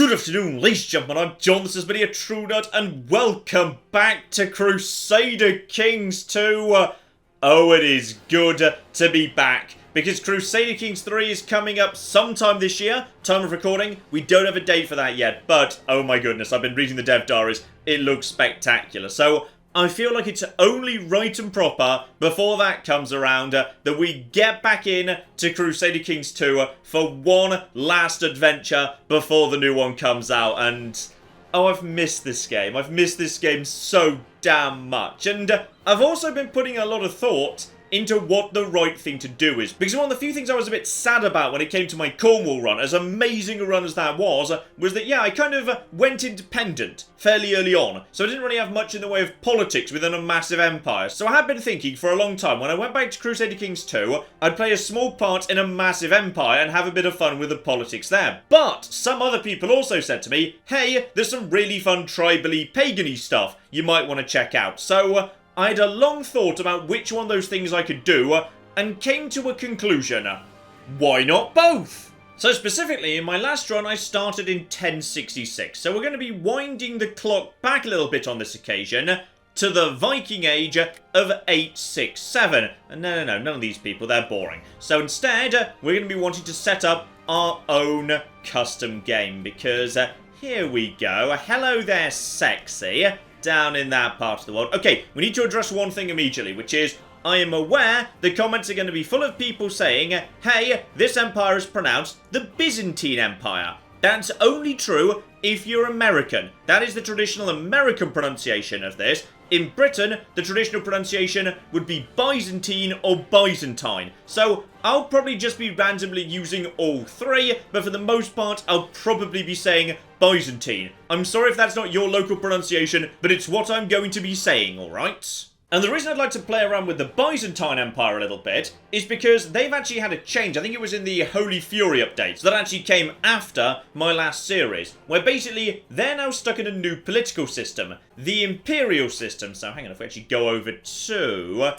Good afternoon, ladies and gentlemen, I'm John, this is Video True Nut, and welcome back to Crusader Kings 2. Oh, it is good to be back, because Crusader Kings 3 is coming up sometime this year. Time of recording, we don't have a date for that yet, but oh my goodness, I've been reading the dev diaries, it looks spectacular. So I feel like it's only right and proper, before that comes around, that we get back in to Crusader Kings 2 for one last adventure before the new one comes out. And oh, I've missed this game. I've missed this game so damn much. And I've also been putting a lot of thought into what the right thing to do is. Because one of the few things I was a bit sad about when it came to my Cornwall run, as amazing a run as that was that, yeah, I kind of went independent fairly early on. So I didn't really have much in the way of politics within a massive empire. So I had been thinking for a long time, when I went back to Crusader Kings 2, I'd play a small part in a massive empire and have a bit of fun with the politics there. But some other people also said to me, hey, there's some really fun tribally, pagan-y stuff you might want to check out. So I had a long thought about which one of those things I could do, and came to a conclusion. Why not both? So specifically, in my last run, I started in 1066. So we're going to be winding the clock back a little bit on this occasion, to the Viking Age of 867. And no, none of these people, they're boring. So instead, we're going to be wanting to set up our own custom game, because here we go. Hello there, sexy. Down in that part of the world. Okay, we need to address one thing immediately, which is, I am aware the comments are going to be full of people saying, hey, this empire is pronounced the Byzantine Empire. That's only true if you're American. That is the traditional American pronunciation of this. In Britain, the traditional pronunciation would be Byzantine or Byzantine. So I'll probably just be randomly using all three, but for the most part, I'll probably be saying Byzantine. I'm sorry if that's not your local pronunciation, but it's what I'm going to be saying, alright? And the reason I'd like to play around with the Byzantine Empire a little bit is because they've actually had a change. I think it was in the Holy Fury updates that actually came after my last series, where basically they're now stuck in a new political system, the Imperial system. So hang on, if we actually go over to,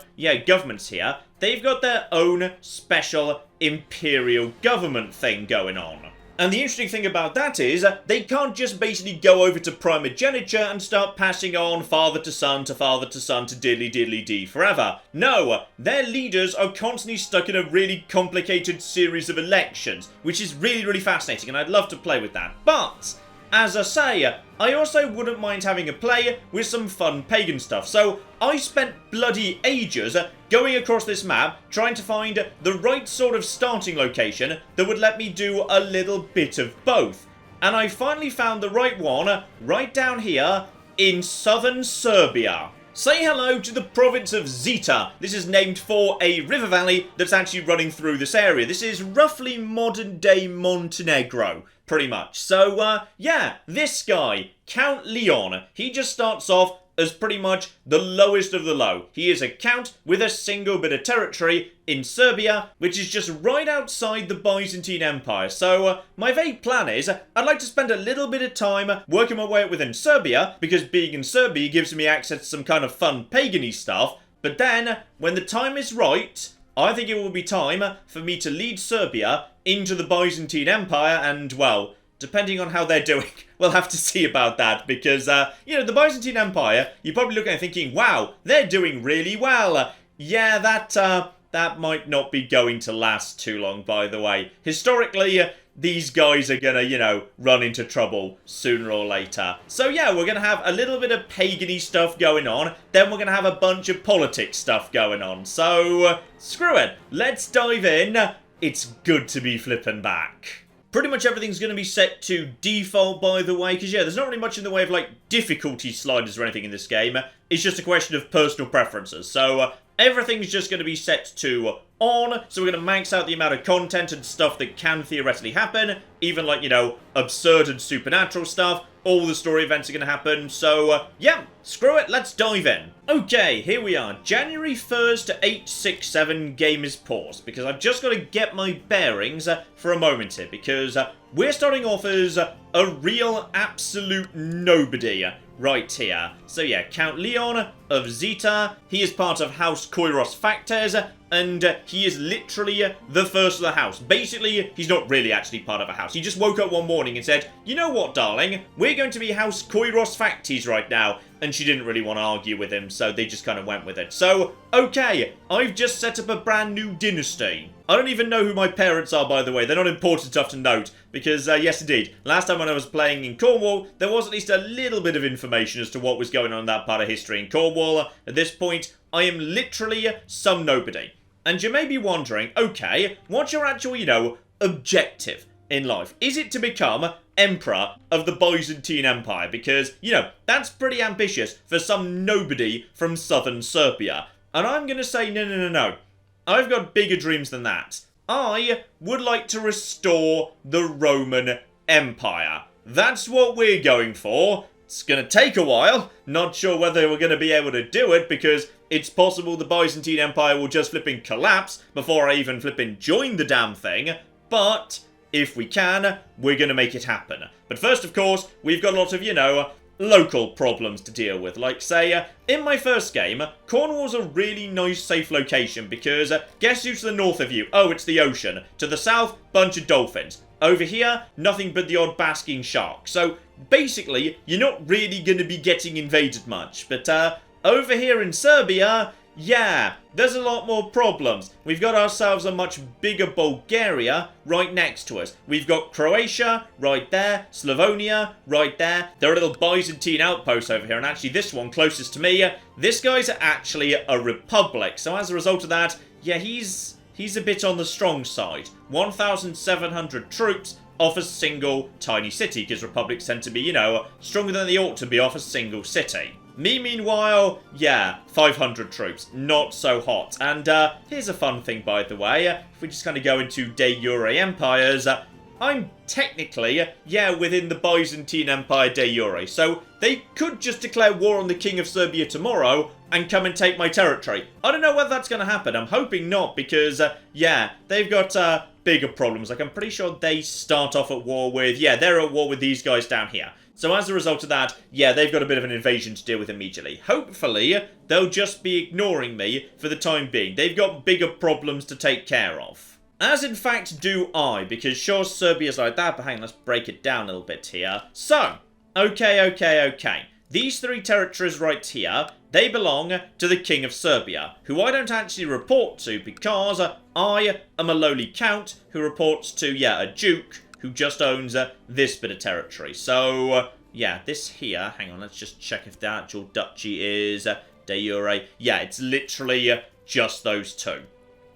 governments here, they've got their own special Imperial government thing going on. And the interesting thing about that is, they can't just basically go over to primogeniture and start passing on father to son to father to son to diddly diddly dee forever. No, their leaders are constantly stuck in a really complicated series of elections, which is really, really fascinating, and I'd love to play with that. But as I say, I also wouldn't mind having a play with some fun pagan stuff. So I spent bloody ages going across this map trying to find the right sort of starting location that would let me do a little bit of both. And I finally found the right one right down here in southern Serbia. Say hello to the province of Zita. This is named for a river valley that's actually running through this area. This is roughly modern day Montenegro, pretty much. So, yeah, this guy, Count Leon, he just starts off as pretty much the lowest of the low. He is a count with a single bit of territory in Serbia, which is just right outside the Byzantine Empire. So my vague plan is, I'd like to spend a little bit of time working my way up within Serbia, because being in Serbia gives me access to some kind of fun pagan-y stuff. But then, when the time is right, I think it will be time for me to lead Serbia into the Byzantine Empire, and, well, depending on how they're doing, we'll have to see about that, because, you know, the Byzantine Empire, you're probably looking at thinking, wow, they're doing really well. Yeah, that might not be going to last too long, by the way. Historically, these guys are gonna, you know, run into trouble sooner or later. So yeah, we're gonna have a little bit of pagan-y stuff going on, then we're gonna have a bunch of politics stuff going on. So, screw it, let's dive in. It's good to be flipping back. Pretty much everything's going to be set to default, by the way, because, yeah, there's not really much in the way of, like, difficulty sliders or anything in this game. It's just a question of personal preferences. So, everything's just going to be set to on, so we're going to max out the amount of content and stuff that can theoretically happen, even, like, you know, absurd and supernatural stuff. All the story events are going to happen, so, yeah, screw it, let's dive in. Okay, here we are, January 1st, 867, game is paused, because I've just got to get my bearings for a moment here, because we're starting off as a real absolute nobody right here. So yeah, Count Leon of Zita, he is part of House Koiros Factes, and he is literally the first of the house. Basically, he's not really actually part of a house. He just woke up one morning and said, you know what, darling? We're going to be House Koiros Factes right now. And she didn't really want to argue with him, so they just kind of went with it. So, okay, I've just set up a brand new dynasty. I don't even know who my parents are, by the way. They're not important enough to note, because, yes, indeed, last time when I was playing in Cornwall, there was at least a little bit of information as to what was going on in that part of history in Cornwall. At this point, I am literally some nobody. And you may be wondering, okay, what's your actual, you know, objective in life? Is it to become Emperor of the Byzantine Empire? Because, you know, that's pretty ambitious for some nobody from southern Serbia. And I'm going to say, no. I've got bigger dreams than that. I would like to restore the Roman Empire. That's what we're going for. It's going to take a while. Not sure whether we're going to be able to do it, because it's possible the Byzantine Empire will just flipping collapse before I even flipping join the damn thing. But if we can, we're going to make it happen. But first, of course, we've got a lot of, you know, local problems to deal with. Like, say, in my first game, Cornwall's a really nice, safe location because guess who's to the north of you? Oh, it's the ocean. To the south, bunch of dolphins. Over here, nothing but the odd basking shark. So, basically, you're not really going to be getting invaded much. But, over here in Serbia, yeah, there's a lot more problems. We've got ourselves a much bigger Bulgaria right next to us. We've got Croatia right there, Slavonia right there. There are little Byzantine outposts over here, and actually this one closest to me, this guy's actually a republic. So as a result of that, yeah, he's a bit on the strong side. 1,700 troops off a single tiny city, because republics tend to be, you know, stronger than they ought to be off a single city. Me, meanwhile, yeah, 500 troops. Not so hot. And here's a fun thing, by the way. If we just kind of go into de jure empires, I'm technically, yeah, within the Byzantine Empire de jure. So they could just declare war on the King of Serbia tomorrow and come and take my territory. I don't know whether that's going to happen. I'm hoping not, because, yeah, they've got bigger problems. Like, I'm pretty sure they start off at war with, yeah, they're at war with these guys down here. So as a result of that, yeah, they've got a bit of an invasion to deal with immediately. Hopefully, they'll just be ignoring me for the time being. They've got bigger problems to take care of. As in fact do I, because sure, Serbia's like that, but hang on, let's break it down a little bit here. So, okay. These three territories right here, they belong to the King of Serbia, who I don't actually report to because I am a lowly count who reports to, yeah, a duke who just owns this bit of territory. So, yeah, this here, hang on, let's just check if the actual duchy is de jure. Yeah, it's literally just those two.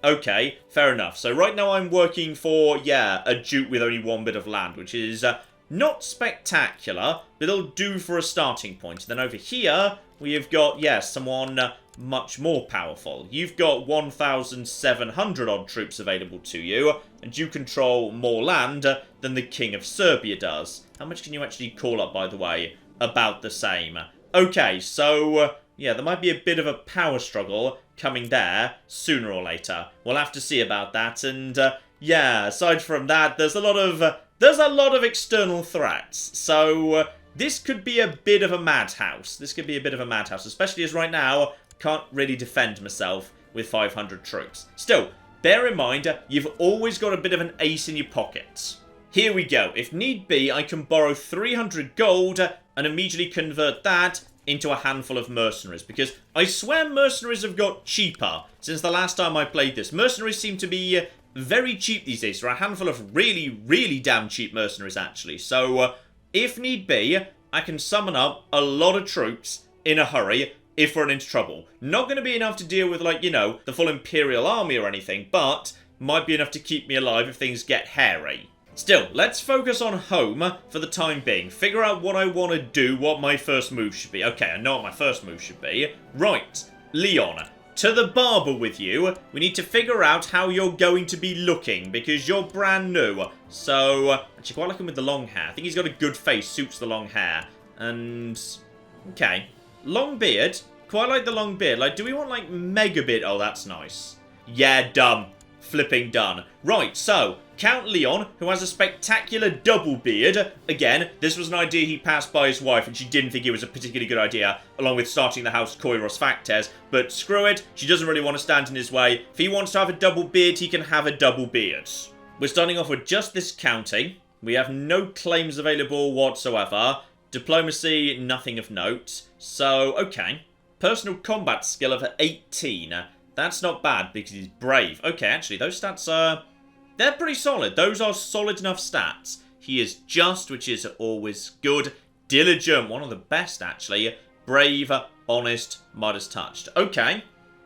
Okay, fair enough. So right now I'm working for, yeah, a duke with only one bit of land, which is not spectacular, but it'll do for a starting point. Then over here, we have got, yeah, someone much more powerful. You've got 1,700 odd troops available to you, and you control more land than the King of Serbia does. How much can you actually call up, by the way? About the same. Okay, so, yeah, there might be a bit of a power struggle coming there sooner or later. We'll have to see about that, and, yeah, aside from that, there's a lot of external threats, so this could be a bit of a madhouse. Especially as right now, can't really defend myself with 500 troops. Still, bear in mind, you've always got a bit of an ace in your pockets. Here we go. If need be, I can borrow 300 gold and immediately convert that into a handful of mercenaries, because I swear mercenaries have got cheaper since the last time I played this. Mercenaries seem to be very cheap these days. There are a handful of really damn cheap mercenaries, actually. So, if need be, I can summon up a lot of troops in a hurry if we're into trouble. Not going to be enough to deal with, like, you know, the full Imperial army or anything, but might be enough to keep me alive if things get hairy. Still, let's focus on home for the time being. Figure out what I want to do, what my first move should be. Okay, I know what my first move should be. Right, Leon, to the barber with you. We need to figure out how you're going to be looking, because you're brand new. So, actually quite like him with the long hair. I think he's got a good face, suits the long hair. And, okay. Long beard. Quite like the long beard. Like, do we want, like, mega beard? Oh, that's nice. Yeah, dumb. flipping done. Right, so, Count Leon, who has a spectacular double beard. Again, this was an idea he passed by his wife, and she didn't think it was a particularly good idea, along with starting the house Koiros Factes. But screw it, she doesn't really want to stand in his way. If he wants to have a double beard, he can have a double beard. We're starting off with just this county. We have no claims available whatsoever. Diplomacy, nothing of note. So, okay. Personal combat skill of 18. That's not bad because he's brave. Okay, actually, those stats are... they're pretty solid. Those are solid enough stats. He is just, which is always good. Diligent, one of the best, actually. Brave, honest, Midas touched. Okay.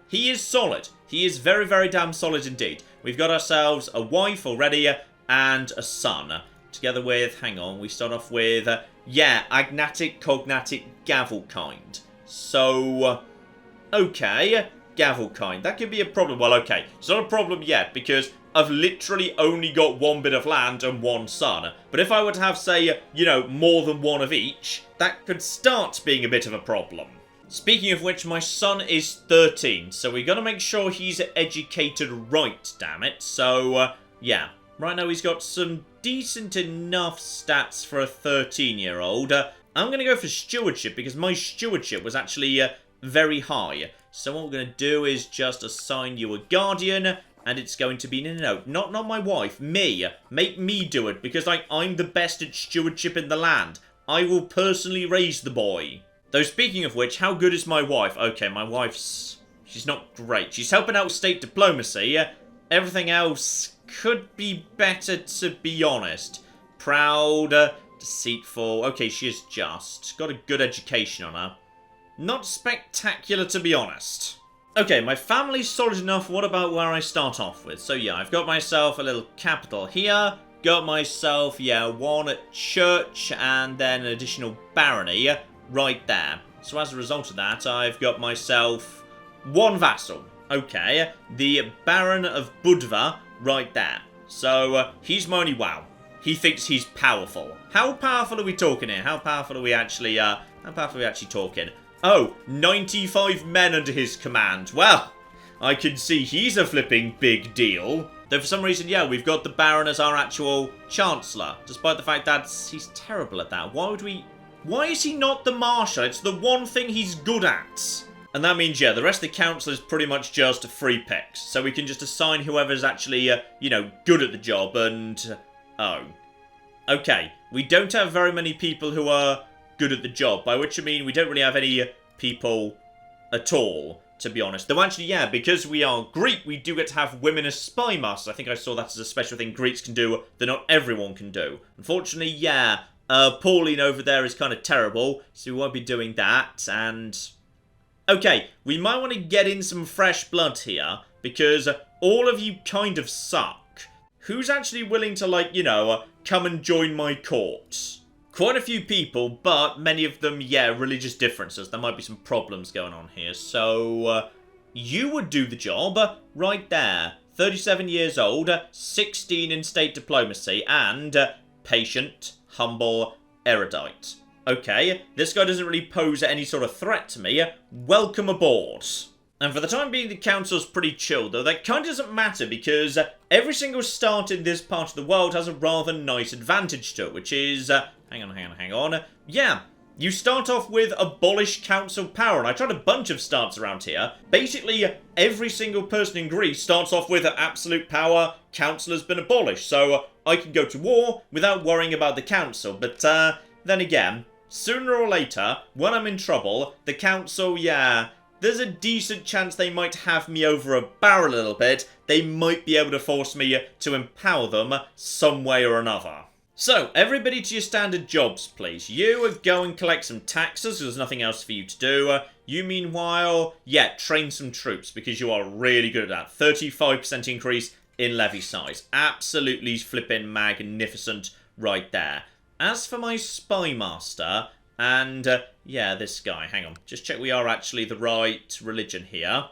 He is solid. He is very, very damn solid indeed. We've got ourselves a wife already and a son. Together with, hang on, we start off with, agnatic, cognatic, gavelkind. So, okay, gavelkind. That could be a problem. Well, okay, it's not a problem yet because I've literally only got one bit of land and one son. But if I were to have, say, you know, more than one of each, that could start being a bit of a problem. Speaking of which, my son is 13, so we got to make sure he's educated right, damn it. So, yeah. Right now he's got some decent enough stats for a 13-year-old. I'm going to go for stewardship because my stewardship was actually very high. So what we're going to do is just assign you a guardian, and it's going to be, no, not my wife, me. Make me do it because I'm the best at stewardship in the land. I will personally raise the boy. Though speaking of which, how good is my wife? Okay, my wife's... she's not great. She's helping out state diplomacy. Everything else could be better, to be honest. Proud, deceitful. Okay, she is just. Got a good education on her. Not spectacular, to be honest. Okay, my family's solid enough. What about where I start off with? So yeah, I've got myself a little capital here. Got myself, one church and then an additional barony right there. So as a result of that, I've got myself one vassal. Okay, the Baron of Budva right there. So he's my only wow. He thinks he's powerful. How powerful are we talking here? How powerful are we actually talking? Oh, 95 men under his command. Well, I can see he's a flipping big deal. Though for some reason, we've got the Baron as our actual Chancellor, despite the fact that he's terrible at that. Why is he not the Marshal? It's the one thing he's good at. And that means, the rest of the council is pretty much just free picks. So we can just assign whoever's actually, good at the job and... oh. Okay, we don't have very many people who are good at the job, by which I mean we don't really have any people at all, to be honest. Though actually, because we are Greek, we do get to have women as spy masters. I think I saw that as a special thing Greeks can do that not everyone can do. Unfortunately, Pauline over there is kind of terrible, so we won't be doing that, and... okay, we might want to get in some fresh blood here, because all of you kind of suck. Who's actually willing to, come and join my court? Quite a few people, but many of them, religious differences. There might be some problems going on here. So, you would do the job right there. 37 years old, 16 in state diplomacy, and patient, humble, erudite. Okay, this guy doesn't really pose any sort of threat to me. Welcome aboard. And for the time being, the council's pretty chill, though that kind of doesn't matter because every single start in this part of the world has a rather nice advantage to it, which is... hang on. Yeah, you start off with abolish council power, and I tried a bunch of starts around here. Basically, every single person in Greece starts off with absolute power, council has been abolished, so I can go to war without worrying about the council. But then again, sooner or later, when I'm in trouble, the council, there's a decent chance they might have me over a barrel a little bit. They might be able to force me to empower them some way or another. So, everybody to your standard jobs, please. You go and collect some taxes, there's nothing else for you to do. You, meanwhile, train some troops, because you are really good at that. 35% increase in levy size. Absolutely flipping magnificent right there. As for my spy master, and, this guy, hang on. Just check we are actually the right religion here.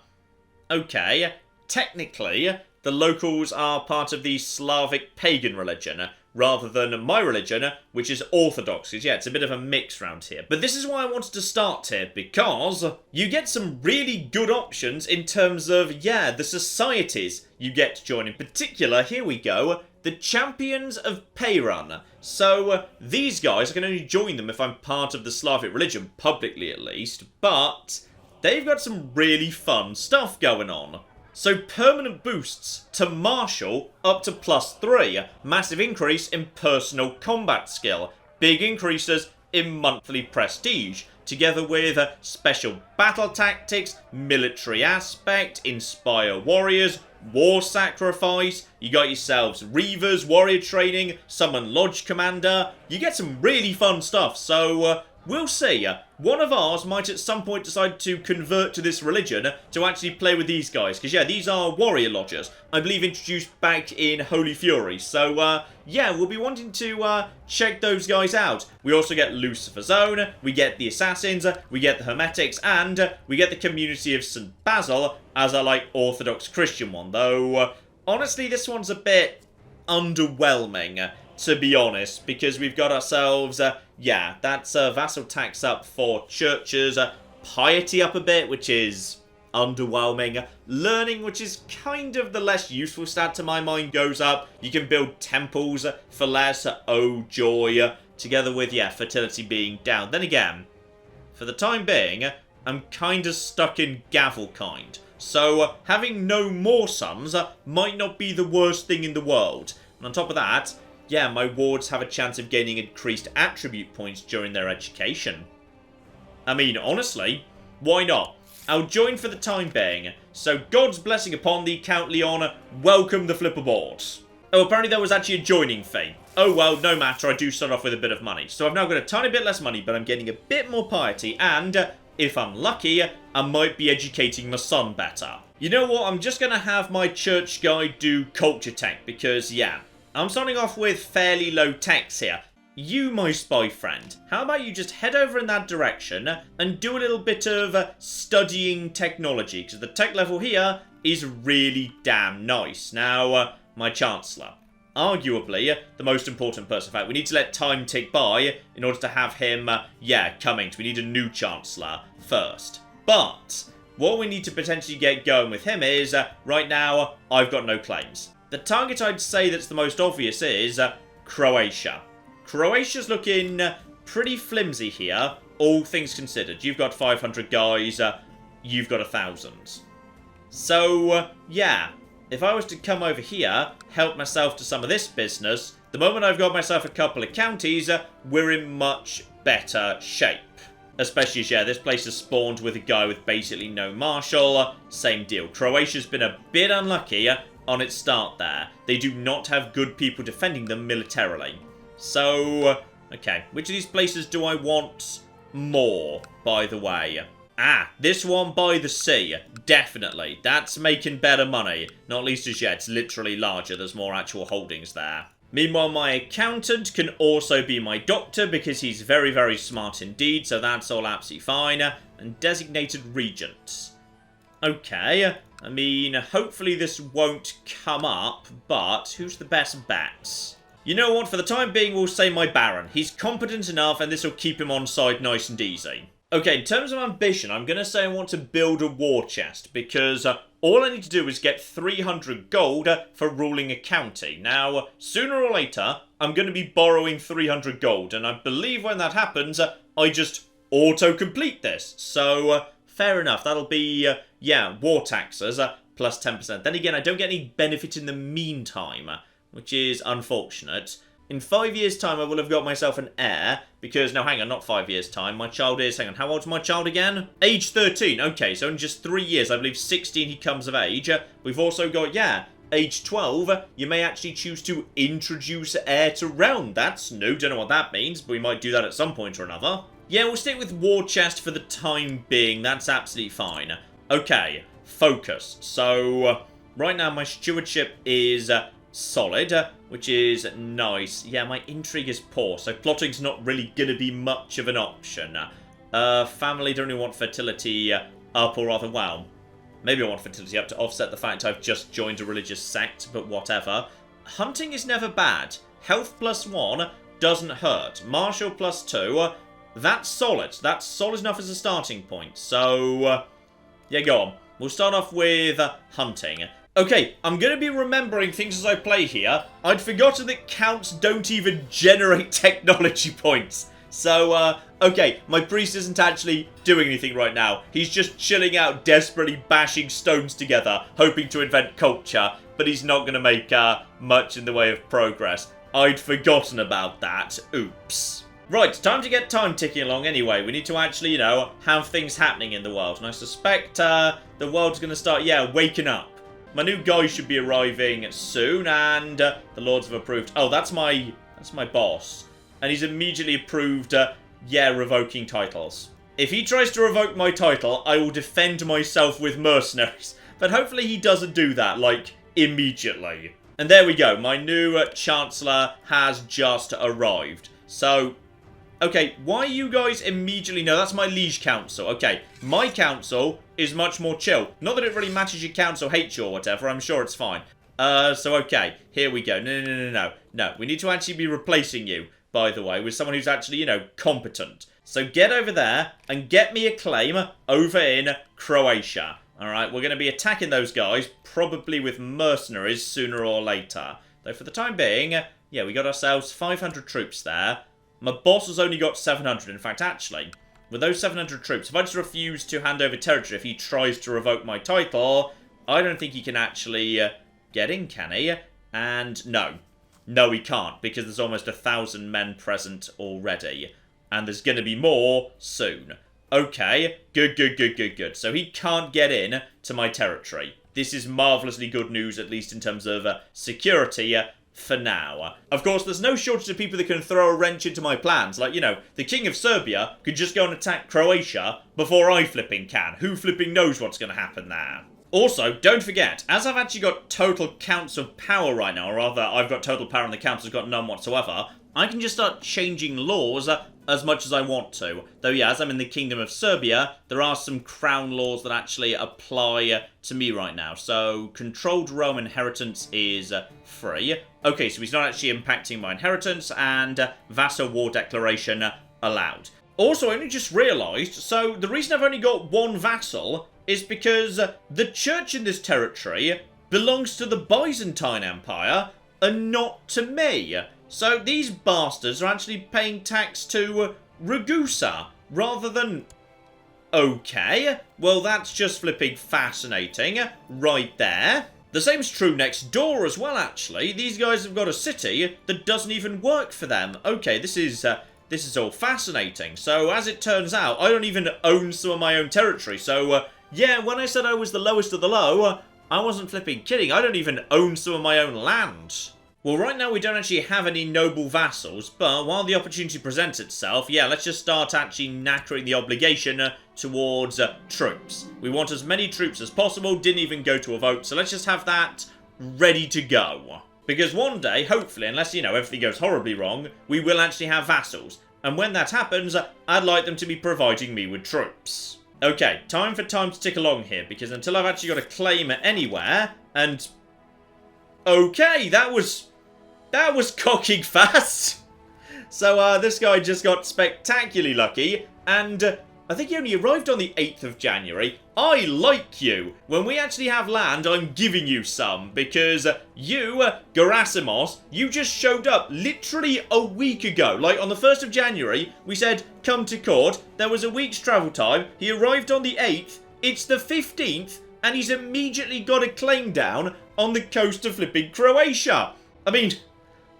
Okay, technically, the locals are part of the Slavic pagan religion, rather than my religion, which is Orthodox. Because, yeah, it's a bit of a mix round here. But this is why I wanted to start here, because you get some really good options in terms of, yeah, the societies you get to join. In particular, here we go, the Champions of Peyran. So, these guys, I can only join them if I'm part of the Slavic religion, publicly at least, but they've got some really fun stuff going on. So permanent boosts to martial up to +3, massive increase in personal combat skill, big increases in monthly prestige, together with special battle tactics, military aspect, inspire warriors, war sacrifice, you got yourselves reavers, warrior training, summon lodge commander, you get some really fun stuff, so we'll see. One of ours might at some point decide to convert to this religion to actually play with these guys. Because, yeah, these are warrior lodgers. I believe introduced back in Holy Fury. So, yeah, we'll be wanting to check those guys out. We also get Lucifer's Own, we get the Assassins, we get the Hermetics, and we get the Community of St. Basil as a, like, Orthodox Christian one. Though, honestly, this one's a bit underwhelming, to be honest, because we've got ourselves, yeah, that's vassal tax up for churches, piety up a bit, which is underwhelming, learning, which is kind of the less useful stat to my mind, goes up. You can build temples for less, oh joy, together with, yeah, fertility being down. Then again, for the time being, I'm kind of stuck in Gavelkind, so having no more sons might not be the worst thing in the world. And on top of that, yeah, my wards have a chance of gaining increased attribute points during their education. I mean, honestly, why not? I'll join for the time being. So, God's blessing upon thee, Count Leon. Welcome the flipperboard. Oh, apparently there was actually a joining fee. Oh, well, no matter. I do start off with a bit of money. So I've now got a tiny bit less money, but I'm getting a bit more piety. And, if I'm lucky, I might be educating my son better. You know what? I'm just going to have my church guy do culture tech because, yeah, I'm starting off with fairly low techs here. You, my spy friend, how about you just head over in that direction and do a little bit of studying technology, because the tech level here is really damn nice. Now, my Chancellor, arguably the most important person. In fact, we need to let time tick by in order to have him, yeah, coming. So we need a new Chancellor first. But what we need to potentially get going with him is, right now, I've got no claims. The target I'd say that's the most obvious is Croatia. Croatia's looking pretty flimsy here, all things considered. You've got 500 guys, you've got 1,000. So, yeah, if I was to come over here, help myself to some of this business, the moment I've got myself a couple of counties, we're in much better shape. Especially as, yeah, this place has spawned with a guy with basically no marshal. Same deal. Croatia's been a bit unlucky on its start there. They do not have good people defending them militarily. So, okay, which of these places do I want more, by the way? Ah, this one by the sea, definitely. That's making better money. Not least as yet, it's literally larger, there's more actual holdings there. Meanwhile, my accountant can also be my doctor because he's very, very smart indeed, so that's all absolutely fine. And designated regent. Okay, I mean, hopefully this won't come up, but who's the best bet? You know what, for the time being, we'll say my Baron. He's competent enough, and this will keep him on side nice and easy. Okay, in terms of ambition, I'm going to say I want to build a war chest, because all I need to do is get 300 gold for ruling a county. Now, sooner or later, I'm going to be borrowing 300 gold, and I believe when that happens, I just auto-complete this. So, fair enough, that'll be, yeah, war taxes, plus 10%. Then again, I don't get any benefit in the meantime, which is unfortunate. In 5 years' time, I will have got myself an heir, because, no, hang on, not 5 years' time. My child is, hang on, how old's my child again? Age 13, okay, so in just 3 years, I believe 16 he comes of age. We've also got, yeah, age 12, you may actually choose to introduce heir to realm. That's new, don't know what that means, but we might do that at some point or another. Yeah, we'll stick with war chest for the time being, that's absolutely fine. Okay, focus. So, right now my stewardship is solid, which is nice. Yeah, my intrigue is poor, so plotting's not really going to be much of an option. Family, don't really want fertility up, or rather, well, maybe I want fertility up to offset the fact I've just joined a religious sect, but whatever. Hunting is never bad. Health +1 doesn't hurt. Martial +2, that's solid. That's solid enough as a starting point. So, yeah, go on. We'll start off with hunting. Okay, I'm going to be remembering things as I play here. I'd forgotten that counts don't even generate technology points. So, okay, my priest isn't actually doing anything right now. He's just chilling out, desperately bashing stones together, hoping to invent culture, but he's not going to make much in the way of progress. I'd forgotten about that. Oops. Right, time to get time ticking along anyway. We need to actually, you know, have things happening in the world. And I suspect the world's going to start, waking up. My new guy should be arriving soon, and the lords have approved. Oh, that's my boss. And he's immediately approved, revoking titles. If he tries to revoke my title, I will defend myself with mercenaries. But hopefully he doesn't do that, like, immediately. And there we go. My new Chancellor has just arrived. So, okay, why you guys immediately... No, that's my liege council. Okay, my council is much more chill. Not that it really matters your council hates you or whatever. I'm sure it's fine. So, okay, here we go. No, we need to actually be replacing you, by the way, with someone who's actually, you know, competent. So get over there and get me a claim over in Croatia. Alright, we're going to be attacking those guys, probably with mercenaries sooner or later. Though for the time being, we got ourselves 500 troops there. My boss has only got 700. In fact, actually, with those 700 troops, if I just refuse to hand over territory, if he tries to revoke my title, I don't think he can actually get in, can he? And no, he can't, because there's almost 1,000 men present already. And there's going to be more soon. Okay, good. So he can't get in to my territory. This is marvellously good news, at least in terms of security for now. Of course, there's no shortage of people that can throw a wrench into my plans. Like, you know, the King of Serbia could just go and attack Croatia before I flipping can. Who flipping knows what's going to happen there? Also, don't forget, as I've actually got total counts of power right now, or rather, I've got total power and the council's got none whatsoever, I can just start changing laws as much as I want to. Though, yeah, as I'm in the Kingdom of Serbia, there are some crown laws that actually apply to me right now. So, controlled realm inheritance is free. Okay, so he's not actually impacting my inheritance, and vassal war declaration allowed. Also, I only just realised, so the reason I've only got one vassal is because the church in this territory belongs to the Byzantine Empire and not to me. So these bastards are actually paying tax to Ragusa rather than... Okay, well that's just flipping fascinating right there. The same's true next door as well, actually. These guys have got a city that doesn't even work for them. Okay, this is all fascinating. So as it turns out, I don't even own some of my own territory. So when I said I was the lowest of the low, I wasn't flipping kidding. I don't even own some of my own land. Well, right now we don't actually have any noble vassals, but while the opportunity presents itself, let's just start actually knackering the obligation towards troops. We want as many troops as possible, didn't even go to a vote, so let's just have that ready to go. Because one day, hopefully, unless, everything goes horribly wrong, we will actually have vassals. And when that happens, I'd like them to be providing me with troops. Okay, time to tick along here, because until I've actually got a claim anywhere, and... Okay, that was cocking fast. So, this guy just got spectacularly lucky, and I think he only arrived on the 8th of January. I like you. When we actually have land, I'm giving you some, because you, Gerasimos, you just showed up literally a week ago. Like, on the 1st of January, we said, come to court. There was a week's travel time. He arrived on the 8th. It's the 15th, and he's immediately got a claim down on the coast of flipping Croatia. I mean...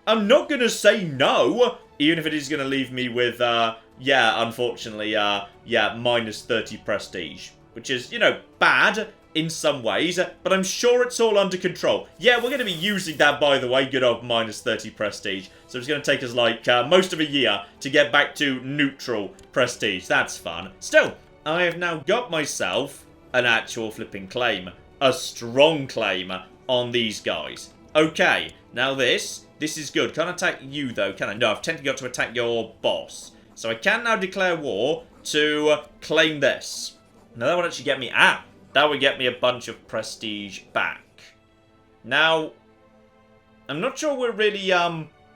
I'm not going to say no, even if it is going to leave me with, unfortunately, minus 30 prestige. Which is, bad in some ways, but I'm sure it's all under control. Yeah, we're going to be using that, by the way, good old minus 30 prestige. So it's going to take us, most of a year to get back to neutral prestige. That's fun. Still, I have now got myself an actual flipping claim. A strong claim on these guys. Okay, now this is good. Can't attack you, though, can I? No, I've technically got to attack your boss. So I can now declare war to claim this. Now, that would actually get me... that would get me a bunch of prestige back. Now, I'm not sure we're really,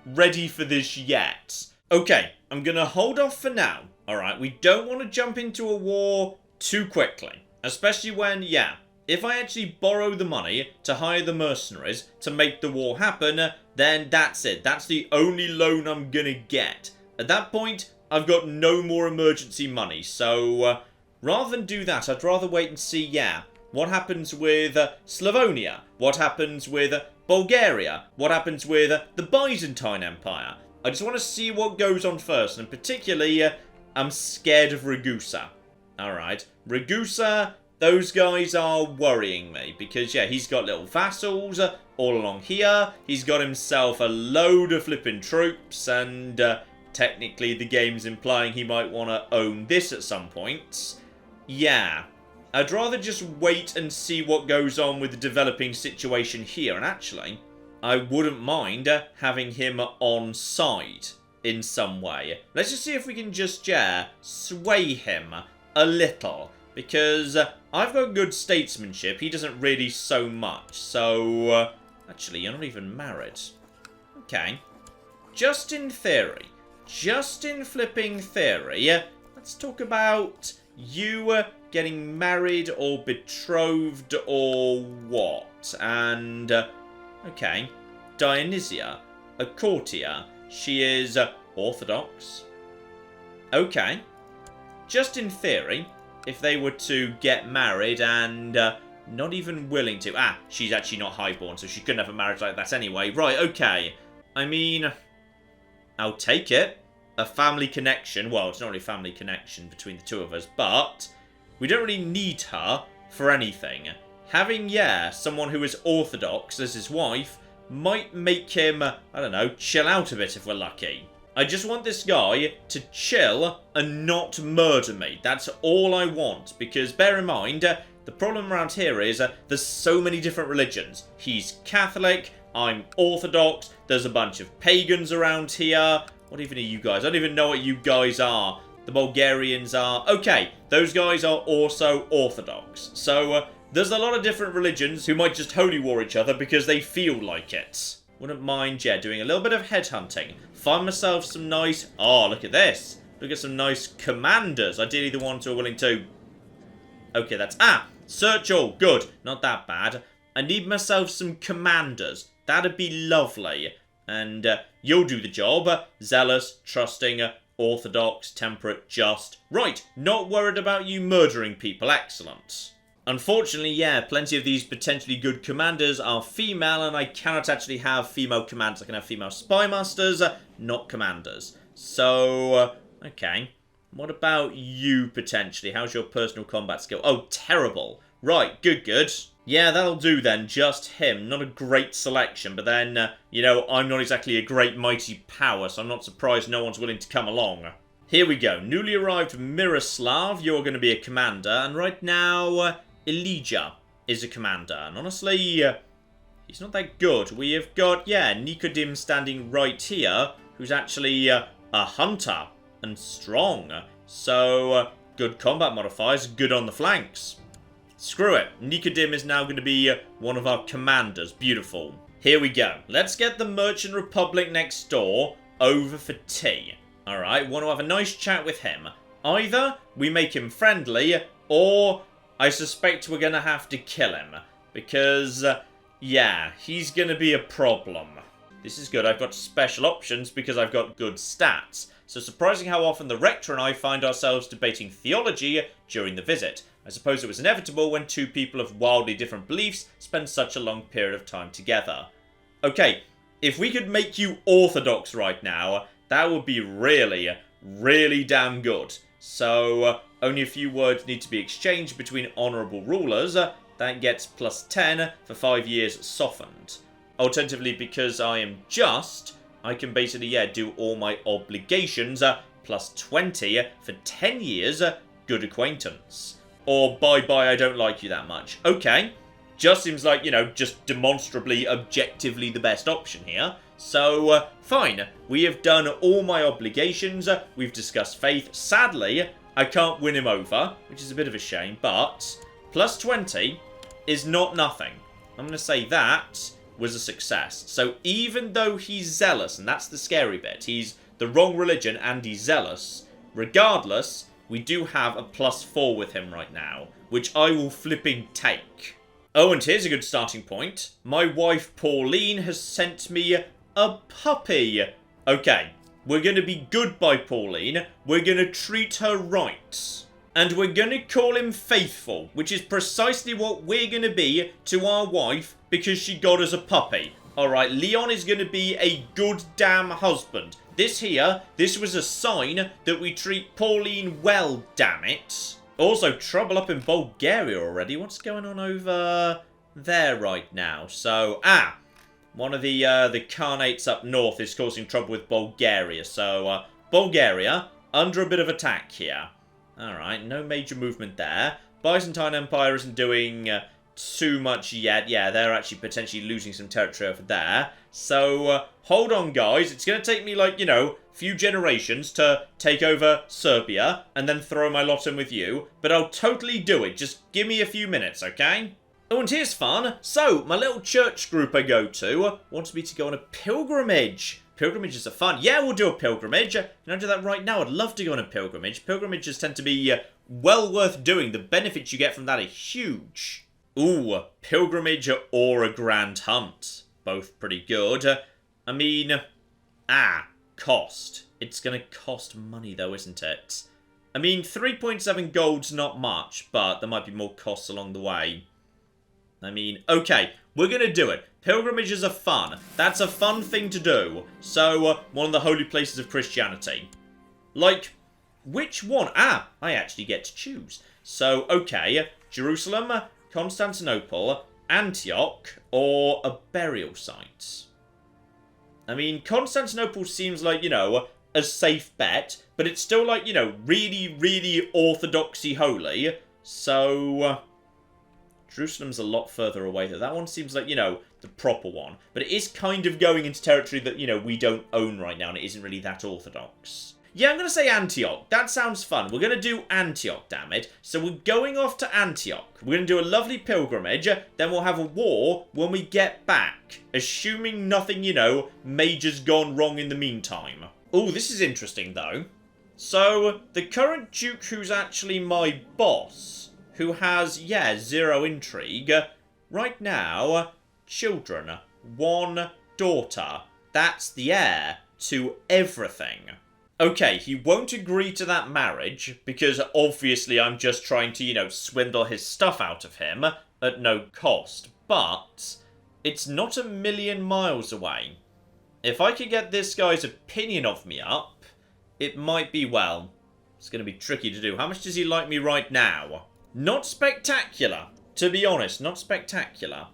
ready for this yet. Okay, I'm going to hold off for now. Alright, we don't want to jump into a war too quickly. Especially when, yeah, if I actually borrow the money to hire the mercenaries to make the war happen, then that's it. That's the only loan I'm going to get. At that point, I've got no more emergency money. So, rather than do that, I'd rather wait and see, yeah, what happens with Slavonia? What happens with Bulgaria? What happens with the Byzantine Empire? I just want to see what goes on first. And particularly, I'm scared of Ragusa. Alright, Ragusa, those guys are worrying me. Because, yeah, he's got little vassals all along here. He's got himself a load of flipping troops. And technically, the game's implying he might want to own this at some point. Yeah. I'd rather just wait and see what goes on with the developing situation here. And actually, I wouldn't mind having him on side in some way. Let's just see if we can just, yeah, sway him a little. Because I've got good statesmanship. He doesn't really so much. So, actually, you're not even married. Okay. Just in theory. Just in flipping theory. Let's talk about you getting married or betrothed or what? And, okay, Dionysia, a courtier. She is Orthodox. Okay. Just in theory, if they were to get married and not even willing to... Ah, she's actually not highborn, so she couldn't have a marriage like that anyway. Right, okay. I mean, I'll take it. A family connection. Well, it's not really a family connection between the two of us, but we don't really need her for anything. Having, yeah, someone who is Orthodox as his wife might make him, I don't know, chill out a bit if we're lucky. I just want this guy to chill and not murder me. That's all I want, because bear in mind, the problem around here is there's so many different religions. He's Catholic, I'm Orthodox, there's a bunch of pagans around here. What even are you guys? I don't even know what you guys are. The Bulgarians are... Okay, those guys are also Orthodox. So, there's a lot of different religions who might just holy war each other because they feel like it. Wouldn't mind, yeah, doing a little bit of headhunting. Find myself some nice... Oh, look at this. Look at some nice commanders. Ideally the ones who are willing to... Okay, that's... Ah! Search all. Good. Not that bad. I need myself some commanders. That'd be lovely. And you'll do the job. Zealous, trusting, orthodox, temperate, just. Right, not worried about you murdering people. Excellent. Unfortunately, yeah, plenty of these potentially good commanders are female, and I cannot actually have female commanders. I can have female spy masters, not commanders. So, okay. What about you, potentially? How's your personal combat skill? Oh, terrible. Right, good. Yeah, that'll do then. Just him. Not a great selection, but then, you know, I'm not exactly a great mighty power, so I'm not surprised no one's willing to come along. Here we go. Newly arrived Miroslav, you're going to be a commander, and right now, Elijah is a commander. And honestly, he's not that good. We have got, yeah, Nikodim standing right here, who's actually a hunter and strong. So, good combat modifiers, good on the flanks. Screw it. Nikodim is now going to be one of our commanders. Beautiful. Here we go. Let's get the Merchant Republic next door over for tea. Alright, want to have a nice chat with him. Either we make him friendly, or I suspect we're going to have to kill him. Because, yeah, he's going to be a problem. This is good. I've got special options because I've got good stats. So surprising how often the Rector and I find ourselves debating theology during the visit. I suppose it was inevitable when two people of wildly different beliefs spend such a long period of time together. Okay, if we could make you Orthodox right now, that would be really, really damn good. So, only a few words need to be exchanged between honourable rulers. That gets plus 10 for 5 years softened. Alternatively, because I am just, I can basically, yeah, do all my obligations, plus 20 for 10 years, good acquaintance. Or bye-bye, I don't like you that much. Okay, just seems like, you know, just demonstrably, objectively the best option here. So, fine. We have done all my obligations. We've discussed faith. Sadly, I can't win him over, which is a bit of a shame. But plus 20 is not nothing. I'm going to say that was a success. So even though he's zealous, and that's the scary bit, he's the wrong religion and he's zealous, regardless, we do have a +4 with him right now, which I will flipping take. Oh, and here's a good starting point. My wife Pauline has sent me a puppy. Okay, we're going to be good by Pauline. We're going to treat her right. And we're going to call him Faithful, which is precisely what we're going to be to our wife because she got us a puppy. Alright, Leon is going to be a good damn husband. This was a sign that we treat Pauline well, damn it. Also, trouble up in Bulgaria already. What's going on over there right now? So, one of the Khanates up north is causing trouble with Bulgaria. So, Bulgaria, under a bit of attack here. Alright, no major movement there. Byzantine Empire isn't doing too much yet. Yeah, they're actually potentially losing some territory over there. So, hold on, guys. It's going to take me, like, few generations to take over Serbia and then throw my lot in with you. But I'll totally do it. Just give me a few minutes, okay? Oh, and here's fun. So, my little church group I go to wants me to go on a pilgrimage. Pilgrimages are fun. Yeah, we'll do a pilgrimage. Can I do that right now? I'd love to go on a pilgrimage. Pilgrimages tend to be well worth doing. The benefits you get from that are huge. Ooh, pilgrimage or a grand hunt. Both pretty good. I mean, cost. It's going to cost money though, isn't it? I mean, 3.7 gold's not much, but there might be more costs along the way. I mean, okay, we're going to do it. Pilgrimages are fun. That's a fun thing to do. So, one of the holy places of Christianity. Like, which one? I actually get to choose. So, okay, Jerusalem, Constantinople, Antioch, or a burial site. I mean, Constantinople seems like, a safe bet, but it's still like, really, really orthodoxy holy. So, Jerusalem's a lot further away though. That one seems like, the proper one. But it is kind of going into territory that, we don't own right now, and it isn't really that orthodox. Yeah, I'm going to say Antioch. That sounds fun. We're going to do Antioch, damn it. So we're going off to Antioch. We're going to do a lovely pilgrimage. Then we'll have a war when we get back. Assuming nothing, major's gone wrong in the meantime. Oh, this is interesting, though. So, the current Duke who's actually my boss, who has, 0 intrigue, right now, children, 1 daughter. That's the heir to everything. Okay, he won't agree to that marriage, because obviously I'm just trying to, swindle his stuff out of him at no cost. But it's not a million miles away. If I could get this guy's opinion of me up, it might be, well, it's going to be tricky to do. How much does he like me right now? Not spectacular. To be honest, not spectacular.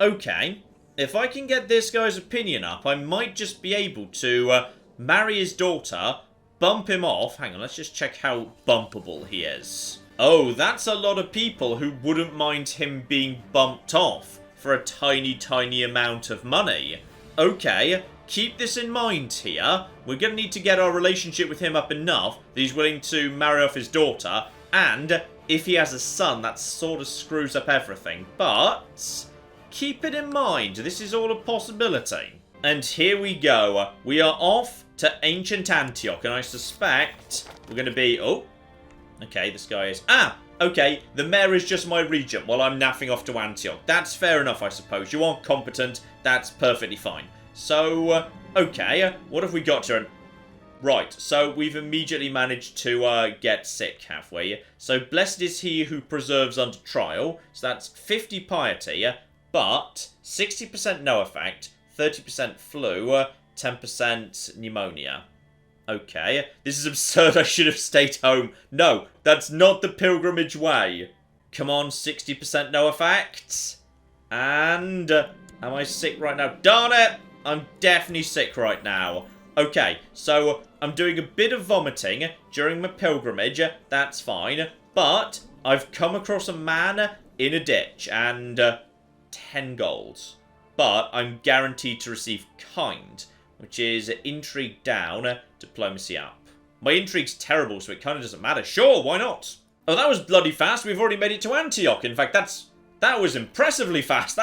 Okay, if I can get this guy's opinion up, I might just be able to marry his daughter, bump him off. Hang on, let's just check how bumpable he is. Oh, that's a lot of people who wouldn't mind him being bumped off for a tiny, tiny amount of money. Okay, keep this in mind here. We're going to need to get our relationship with him up enough that he's willing to marry off his daughter. And if he has a son, that sort of screws up everything. But keep it in mind, this is all a possibility. And here we go. We are off to ancient Antioch, and I suspect we're going to be... Oh, okay, this guy is... okay, the mayor is just my regent while I'm naffing off to Antioch. That's fair enough, I suppose. You aren't competent. That's perfectly fine. So, okay, what have we got here? Right, so we've immediately managed to get sick, have we? So, blessed is he who preserves under trial. So that's 50 piety, but 60% no effect, 30% flu, 10% pneumonia. Okay, this is absurd. I should have stayed home. No, that's not the pilgrimage way. Come on, 60% no effect. And am I sick right now? Darn it! I'm definitely sick right now. Okay, so I'm doing a bit of vomiting during my pilgrimage. That's fine. But I've come across a man in a ditch and 10 gold. But I'm guaranteed to receive kind, which is intrigue down, diplomacy up. My intrigue's terrible, so it kind of doesn't matter. Sure, why not? Oh, that was bloody fast. We've already made it to Antioch. In fact, that was impressively fast.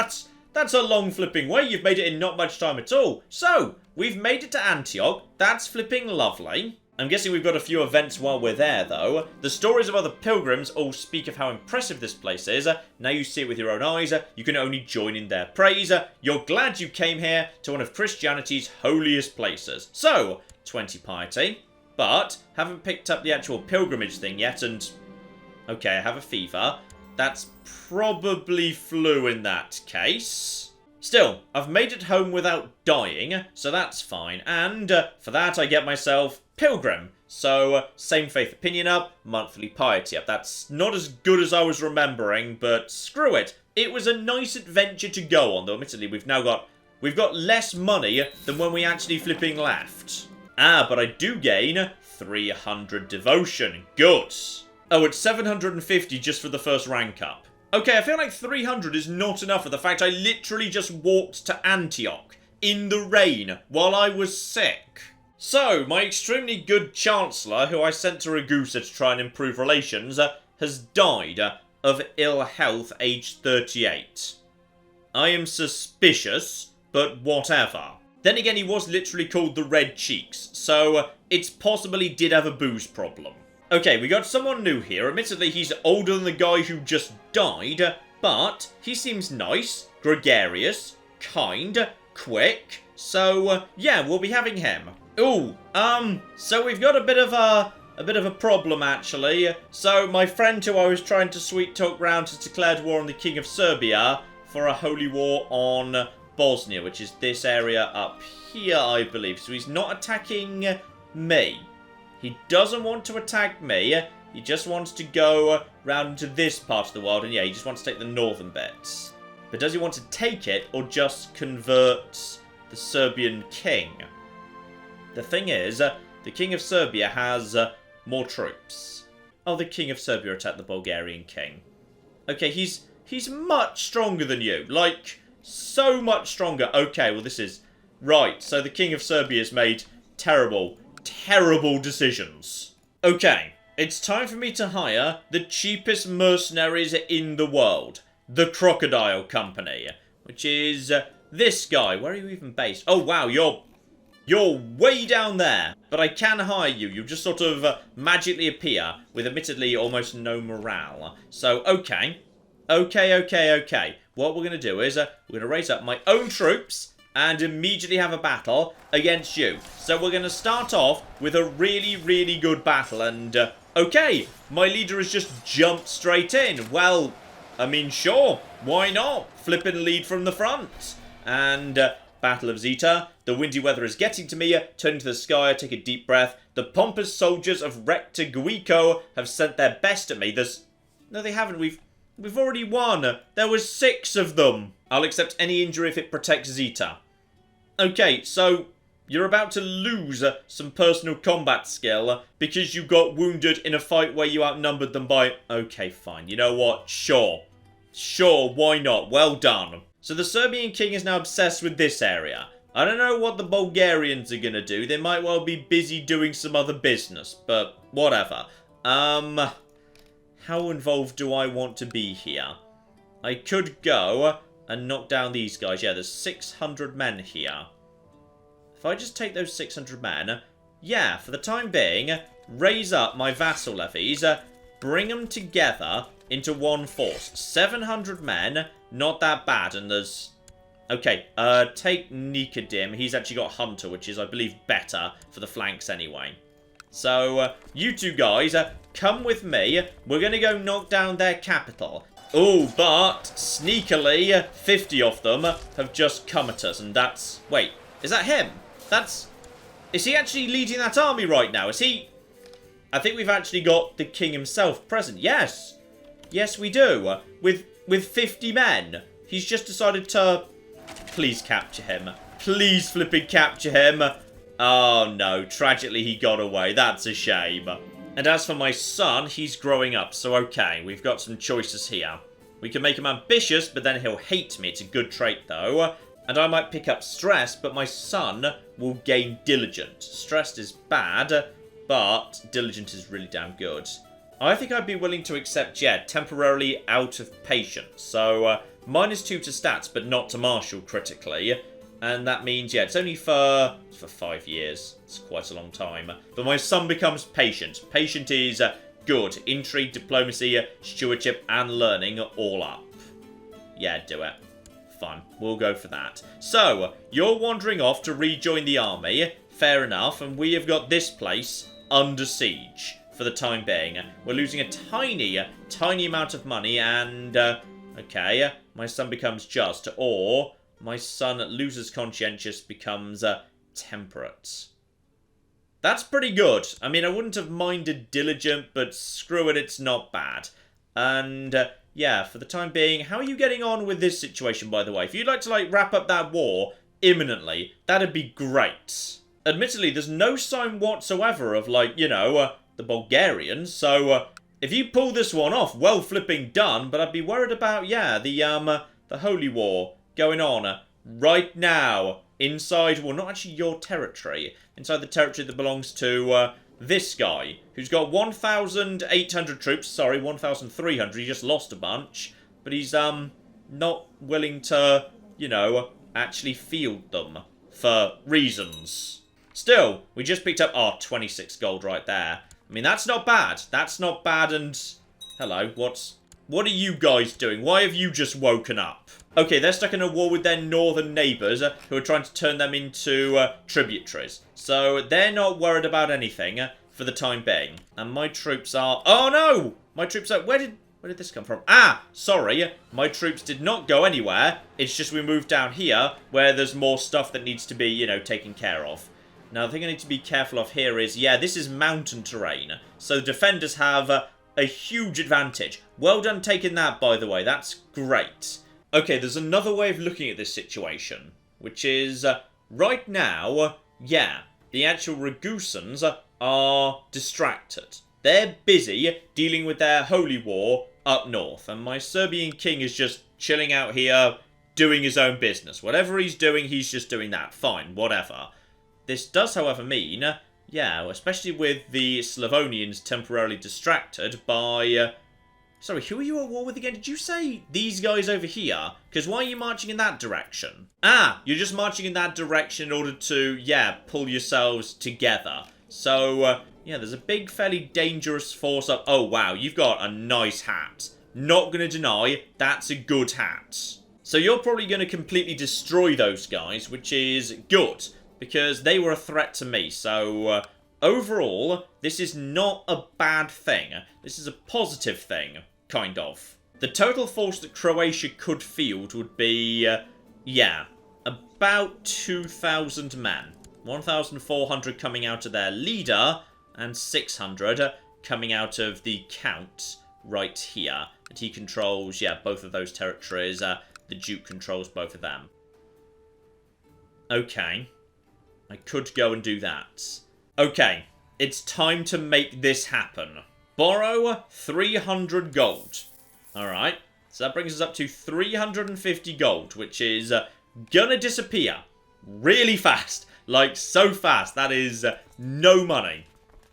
That's a long flipping way. You've made it in not much time at all. So, we've made it to Antioch. That's flipping lovely. I'm guessing we've got a few events while we're there, though. The stories of other pilgrims all speak of how impressive this place is. Now you see it with your own eyes. You can only join in their praise. You're glad you came here to one of Christianity's holiest places. So, 20 piety. But, haven't picked up the actual pilgrimage thing yet, and... okay, I have a fever. That's probably flu in that case. Still, I've made it home without dying, so that's fine. And for that, I get myself Pilgrim. So, same faith opinion up, monthly piety up. That's not as good as I was remembering, but screw it. It was a nice adventure to go on, though admittedly we've got less money than when we actually flipping left. Ah, but I do gain 300 devotion. Good. Oh, it's 750 just for the first rank up. Okay, I feel like 300 is not enough for the fact I literally just walked to Antioch in the rain while I was sick. So, my extremely good Chancellor, who I sent to Ragusa to try and improve relations, has died of ill health aged 38. I am suspicious, but whatever. Then again, he was literally called the Red Cheeks, so it's possible he did have a booze problem. Okay, we got someone new here. Admittedly, he's older than the guy who just died, but he seems nice, gregarious, kind, quick. So, yeah, we'll be having him. Ooh, so we've got a bit of a problem, actually. So, my friend who I was trying to sweet talk round has declared war on the King of Serbia for a holy war on Bosnia, which is this area up here, I believe. So he's not attacking me. He doesn't want to attack me. He just wants to go round to this part of the world. And yeah, he just wants to take the northern bits. But does he want to take it or just convert the Serbian king? The thing is, the King of Serbia has more troops. Oh, the King of Serbia attacked the Bulgarian king. Okay, he's much stronger than you. Like, so much stronger. Okay, well this is... right, so the King of Serbia has made terrible decisions. Okay, it's time for me to hire the cheapest mercenaries in the world. The Crocodile Company. Which is this guy. Where are you even based? Oh wow, you're way down there. But I can hire you. You just sort of magically appear with admittedly almost no morale. So, okay. Okay. What we're going to do is we're going to raise up my own troops and immediately have a battle against you. So we're going to start off with a really good battle. And, okay, my leader has just jumped straight in. Well, I mean, sure, why not? Flippin' lead from the front. And, Battle of Zita. The windy weather is getting to me. Turn to the sky, take a deep breath. The pompous soldiers of Rector Guico have sent their best at me. No, they haven't. We've already won. There was 6 of them. I'll accept any injury if it protects Zita. Okay, so you're about to lose some personal combat skill because you got wounded in a fight where you outnumbered them by... okay, fine. You know what? Sure, why not? Well done. So the Serbian king is now obsessed with this area. I don't know what the Bulgarians are going to do. They might well be busy doing some other business, but whatever. How involved do I want to be here? I could go and knock down these guys. Yeah, there's 600 men here. If I just take those 600 men, yeah, for the time being, raise up my vassal levies, bring them together into one force. 700 men, not that bad, and there's... okay, take Nikodim. He's actually got Hunter, which is, I believe, better for the flanks anyway. So, you two guys, come with me. We're going to go knock down their capital. Oh, but, sneakily, 50 of them have just come at us, and that's... wait, is that him? Is he actually leading that army right now? Is he... I think we've actually got the king himself present. Yes. Yes, we do. With 50 men. He's just decided to... please capture him. Please flipping capture him. Oh, no. Tragically, he got away. That's a shame. And as for my son, he's growing up. So, okay, we've got some choices here. We can make him ambitious, but then he'll hate me. It's a good trait, though. And I might pick up stress, but my son will gain diligent. Stressed is bad, but diligent is really damn good. I think I'd be willing to accept, yeah, temporarily out of patience. So, -2 to stats, but not to martial critically. And that means, yeah, it's only for 5 years. It's quite a long time. But my son becomes patient. Patient is good. Intrigue, diplomacy, stewardship, and learning all up. Yeah, do it. Fun. We'll go for that. So, you're wandering off to rejoin the army. Fair enough. And we have got this place under siege for the time being. We're losing a tiny amount of money. And, okay, my son becomes just. Or my son loses conscientious, becomes temperate. That's pretty good. I mean, I wouldn't have minded diligent, but screw it, it's not bad. And, yeah, for the time being, how are you getting on with this situation, by the way? If you'd like to, like, wrap up that war imminently, that'd be great. Admittedly, there's no sign whatsoever of, like, you know, the Bulgarians, so, if you pull this one off, well flipping done, but I'd be worried about, yeah, the Holy War going on right now inside, well, not actually your territory, inside the territory that belongs to, this guy, who's got 1,800 troops, sorry, 1,300, he just lost a bunch, but he's, not willing to, you know, actually field them, for reasons. Still, we just picked up, 26 gold right there. I mean, that's not bad, and, hello, what are you guys doing? Why have you just woken up? Okay, they're stuck in a war with their northern neighbours, who are trying to turn them into, tributaries. So, they're not worried about anything, for the time being. And my troops are... Oh, no! My troops are... Where did this come from? Ah! Sorry. My troops did not go anywhere. It's just we moved down here, where there's more stuff that needs to be, you know, taken care of. Now, the thing I need to be careful of here is... Yeah, this is mountain terrain. So, the defenders have... a huge advantage. Well done taking that, by the way. That's great. Okay, there's another way of looking at this situation, which is, right now, yeah, the actual Ragusans are distracted. They're busy dealing with their holy war up north, and my Serbian king is just chilling out here, doing his own business. Whatever he's doing, he's just doing that. Fine, whatever. This does, however, mean... Yeah, especially with the Slavonians temporarily distracted by... Sorry, who are you at war with again? Did you say these guys over here? Because why are you marching in that direction? Ah, you're just marching in that direction in order to, yeah, pull yourselves together. So, yeah, there's a big, fairly dangerous force up... Oh, wow, you've got a nice hat. Not going to deny, that's a good hat. So you're probably going to completely destroy those guys, which is good. Because they were a threat to me, so overall, this is not a bad thing. This is a positive thing, kind of. The total force that Croatia could field would be, yeah, about 2,000 men. 1,400 coming out of their leader, and 600 coming out of the Count right here. And he controls, yeah, both of those territories. The Duke controls both of them. Okay. I could go and do that. Okay, it's time to make this happen. Borrow 300 gold. Alright, so that brings us up to 350 gold, which is gonna disappear really fast. Like, so fast. That is no money.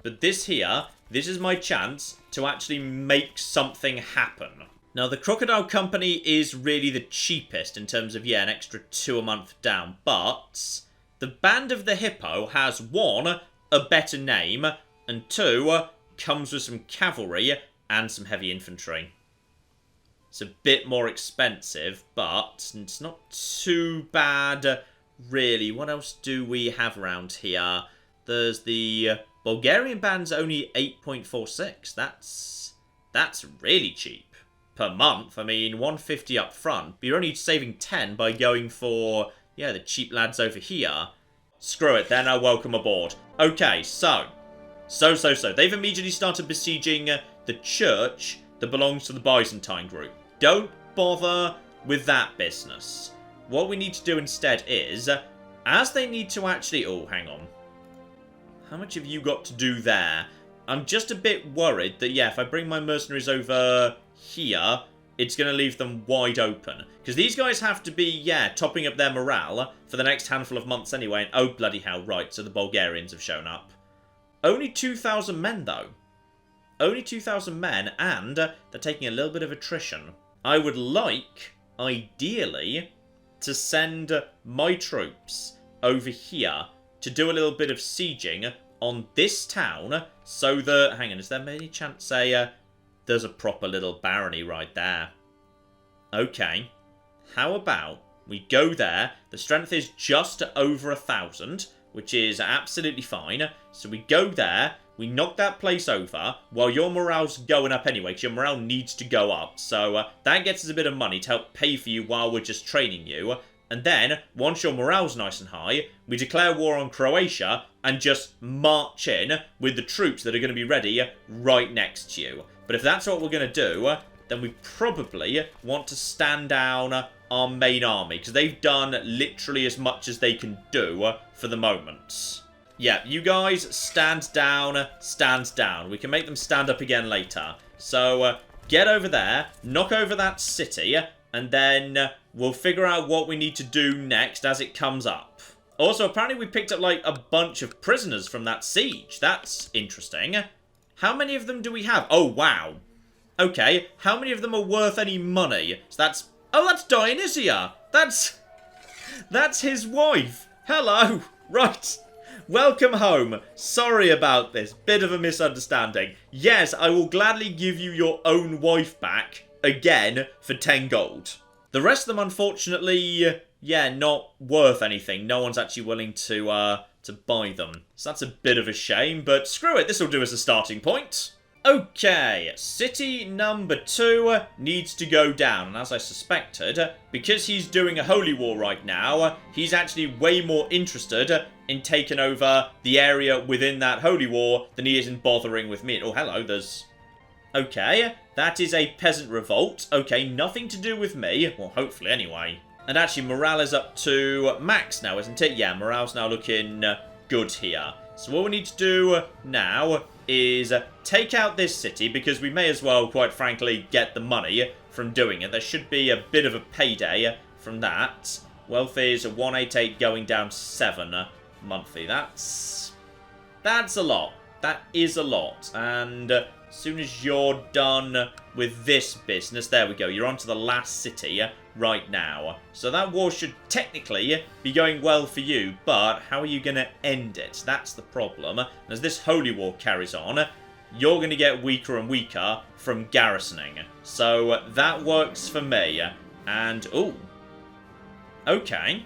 But this here, this is my chance to actually make something happen. Now, the Crocodile Company is really the cheapest in terms of, yeah, an extra 2 a month down, but... The Band of the Hippo has, 1, a better name, and 2, comes with some cavalry and some heavy infantry. It's a bit more expensive, but it's not too bad, really. What else do we have around here? There's the Bulgarian band's only 8.46. That's really cheap. Per month, I mean, 150 up front, but you're only saving 10 by going for... Yeah, the cheap lads over here. Screw it, they're now welcome aboard. Okay, so. They've immediately started besieging the church that belongs to the Byzantine group. Don't bother with that business. What we need to do instead is, as they need to actually... Oh, hang on. How much have you got to do there? I'm just a bit worried that, yeah, if I bring my mercenaries over here... It's going to leave them wide open. Because these guys have to be, yeah, topping up their morale for the next handful of months anyway. And oh, bloody hell, right, so the Bulgarians have shown up. Only 2,000 men, though. only 2,000 men, and they're taking a little bit of attrition. I would like, ideally, to send my troops over here to do a little bit of sieging on this town, so that... Hang on, is there any chance there's a proper little barony right there? Okay. How about we go there? The strength is just over 1,000, which is absolutely fine. So we go there, we knock that place over, while your morale's going up anyway, because your morale needs to go up. So that gets us a bit of money to help pay for you while we're just training you. And then, once your morale's nice and high, we declare war on Croatia and just march in with the troops that are going to be ready right next to you. But if that's what we're going to do, then we probably want to stand down our main army, because they've done literally as much as they can do for the moment. Yeah, you guys stand down, stand down. We can make them stand up again later. So, get over there, knock over that city, and then we'll figure out what we need to do next as it comes up. Also, apparently we picked up, like, a bunch of prisoners from that siege. That's interesting. How many of them do we have? Oh, wow. Okay, how many of them are worth any money? So that's... Oh, that's Dionysia. That's his wife. Hello. Right. Welcome home. Sorry about this. Bit of a misunderstanding. Yes, I will gladly give you your own wife back. Again, for 10 gold. The rest of them, unfortunately, yeah, not worth anything. No one's actually willing to buy them. So that's a bit of a shame, but screw it. This will do as a starting point. Okay, city number 2 needs to go down. And as I suspected, because he's doing a holy war right now, he's actually way more interested in taking over the area within that holy war than he is in bothering with me. Oh, hello, there's... Okay, that is a peasant revolt. Okay, nothing to do with me. Well, hopefully, anyway. And actually, morale is up to max now, isn't it? Yeah, morale's now looking good here. So what we need to do now is take out this city, because we may as well, quite frankly, get the money from doing it. There should be a bit of a payday from that. Wealth is 188 going down to 7 monthly. That's a lot. That is a lot. And... as soon as you're done with this business, there we go, you're on to the last city right now. So that war should technically be going well for you, but how are you going to end it? That's the problem. And as this holy war carries on, you're going to get weaker and weaker from garrisoning. So that works for me. And, ooh. Okay.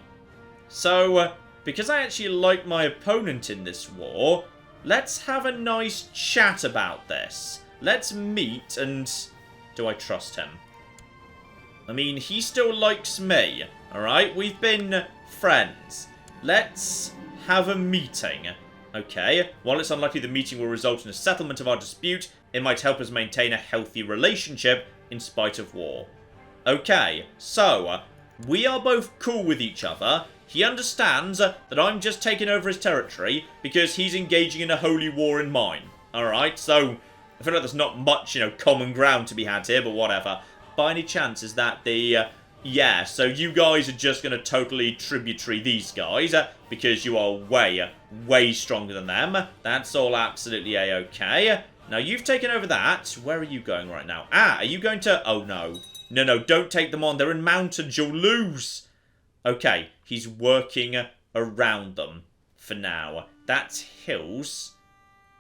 So, because I actually like my opponent in this war... let's have a nice chat about this. Let's meet and... do I trust him? I mean, he still likes me, alright? We've been friends. Let's have a meeting. Okay, while it's unlikely the meeting will result in a settlement of our dispute, it might help us maintain a healthy relationship in spite of war. Okay, so, we are both cool with each other. He understands that I'm just taking over his territory because he's engaging in a holy war in mine. Alright, so I feel like there's not much, common ground to be had here, but whatever. By any chance, is that the... yeah, so you guys are just going to totally tributary these guys because you are way, way stronger than them. That's all absolutely a-okay. Now, you've taken over that. Where are you going right now? Ah, are you going to... oh, no. No, don't take them on. They're in mountains. You'll lose. Okay, he's working around them for now. That's hills.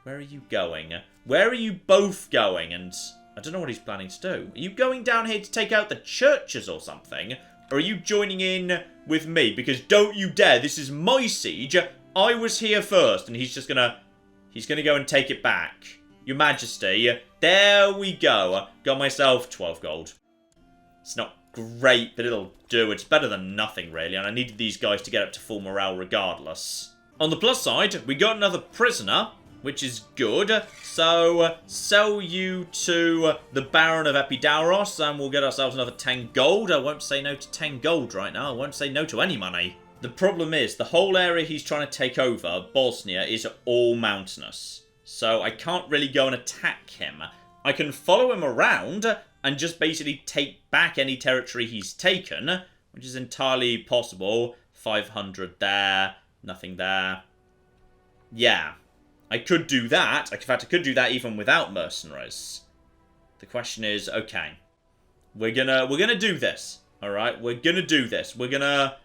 Where are you going? Where are you both going? And I don't know what he's planning to do. Are you going down here to take out the churches or something? Or are you joining in with me? Because don't you dare. This is my siege. I was here first. And he's just gonna... he's gonna go and take it back. Your Majesty. There we go. Got myself 12 gold. It's not great, but it'll do. It's better than nothing, really, and I needed these guys to get up to full morale regardless. On the plus side, we got another prisoner, which is good. So, sell you to the Baron of Epidauros, and we'll get ourselves another 10 gold. I won't say no to 10 gold right now. I won't say no to any money. The problem is, the whole area he's trying to take over, Bosnia, is all mountainous. So, I can't really go and attack him. I can follow him around and just basically take back any territory he's taken, which is entirely possible. 500 there, nothing there. Yeah. I could do that. In fact, I could do that even without mercenaries. The question is, okay, we're gonna do this. All right, we're gonna do this. We're gonna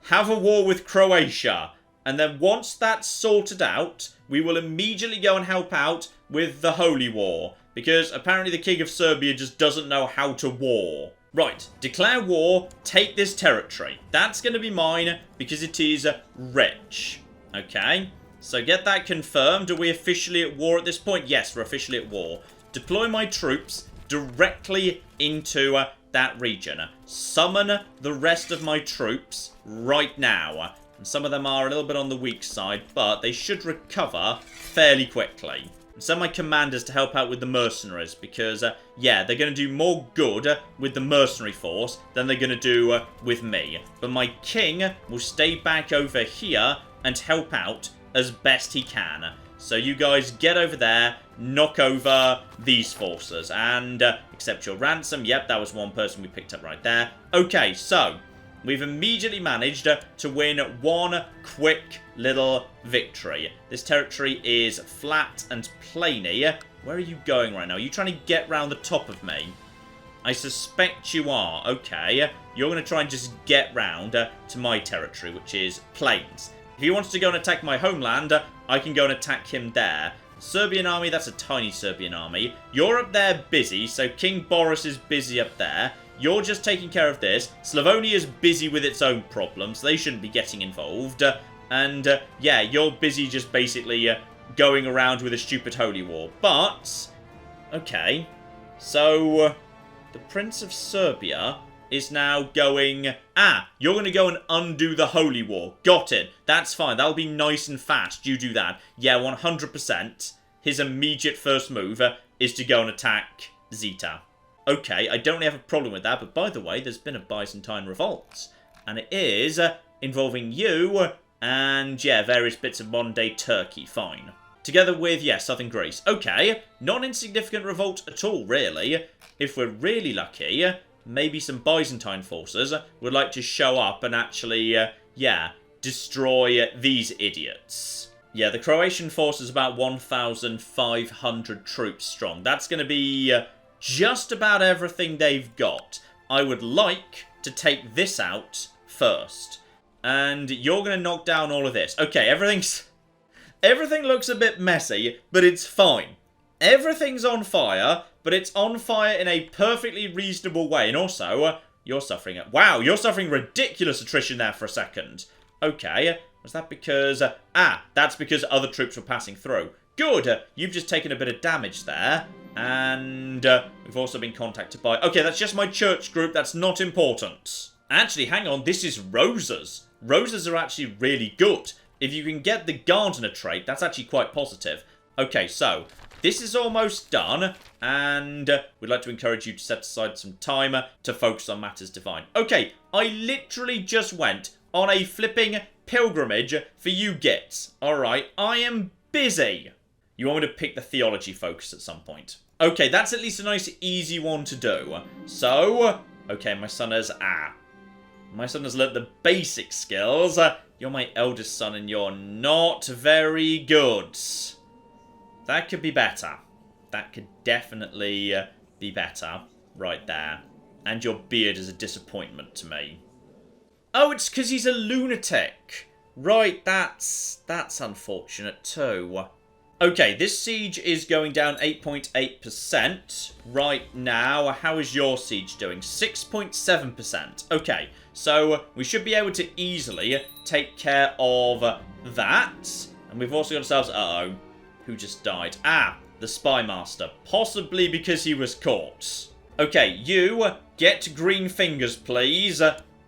have a war with Croatia, and then once that's sorted out, we will immediately go and help out with the Holy War, because apparently the King of Serbia just doesn't know how to war. Right, declare war, take this territory. That's going to be mine because it is rich. Okay, so get that confirmed. Are we officially at war at this point? Yes, we're officially at war. Deploy my troops directly into that region. Summon the rest of my troops right now. And some of them are a little bit on the weak side, but they should recover fairly quickly. Send my commanders to help out with the mercenaries because, yeah, they're going to do more good with the mercenary force than they're going to do with me. But my king will stay back over here and help out as best he can. So you guys get over there, knock over these forces, and accept your ransom. Yep, that was one person we picked up right there. Okay, so we've immediately managed to win one quick little victory. This territory is flat and plainy. Where are you going right now? Are you trying to get round the top of me? I suspect you are. Okay, you're going to try and just get round to my territory, which is plains. If he wants to go and attack my homeland, I can go and attack him there. Serbian army, that's a tiny Serbian army. You're up there busy, so King Boris is busy up there. You're just taking care of this. Slavonia's busy with its own problems. They shouldn't be getting involved. And, yeah, you're busy just basically going around with a stupid holy war. But, okay. So, the Prince of Serbia is now going... Ah, you're going to go and undo the holy war. Got it. That's fine. That'll be nice and fast. You do that. Yeah, 100%. His immediate first move is to go and attack Zita. Okay, I don't really have a problem with that, but by the way, there's been a Byzantine revolt. And it is involving you and, yeah, various bits of modern-day Turkey. Fine. Together with, yeah, southern Greece. Okay, non-insignificant revolt at all, really. If we're really lucky, maybe some Byzantine forces would like to show up and actually, yeah, destroy these idiots. Yeah, the Croatian force is about 1,500 troops strong. That's going to be... just about everything they've got. I would like to take this out first. And you're going to knock down all of this. Okay, everything looks a bit messy, but it's fine. Everything's on fire, but it's on fire in a perfectly reasonable way. And also, you're suffering... Wow, you're suffering ridiculous attrition there for a second. Okay, was that because... that's because other troops were passing through. Good, you've just taken a bit of damage there. And we've also been contacted by... Okay, that's just my church group. That's not important. Actually, hang on. This is roses. Roses are actually really good. If you can get the gardener trait, that's actually quite positive. Okay, so this is almost done. And we'd like to encourage you to set aside some time to focus on matters divine. Okay, I literally just went on a flipping pilgrimage for you gits. Alright, I am busy. You want me to pick the theology focus at some point. Okay, that's at least a nice, easy one to do. So, okay, my son has learnt the basic skills. You're my eldest son and you're not very good. That could be better. That could definitely be better. Right there. And your beard is a disappointment to me. Oh, it's because he's a lunatic. Right, that's unfortunate too. Okay, this siege is going down 8.8% right now. How is your siege doing? 6.7%. Okay, so we should be able to easily take care of that. And we've also got ourselves... Uh-oh. Who just died? The Spy Master. Possibly because he was caught. Okay, you get green fingers, please.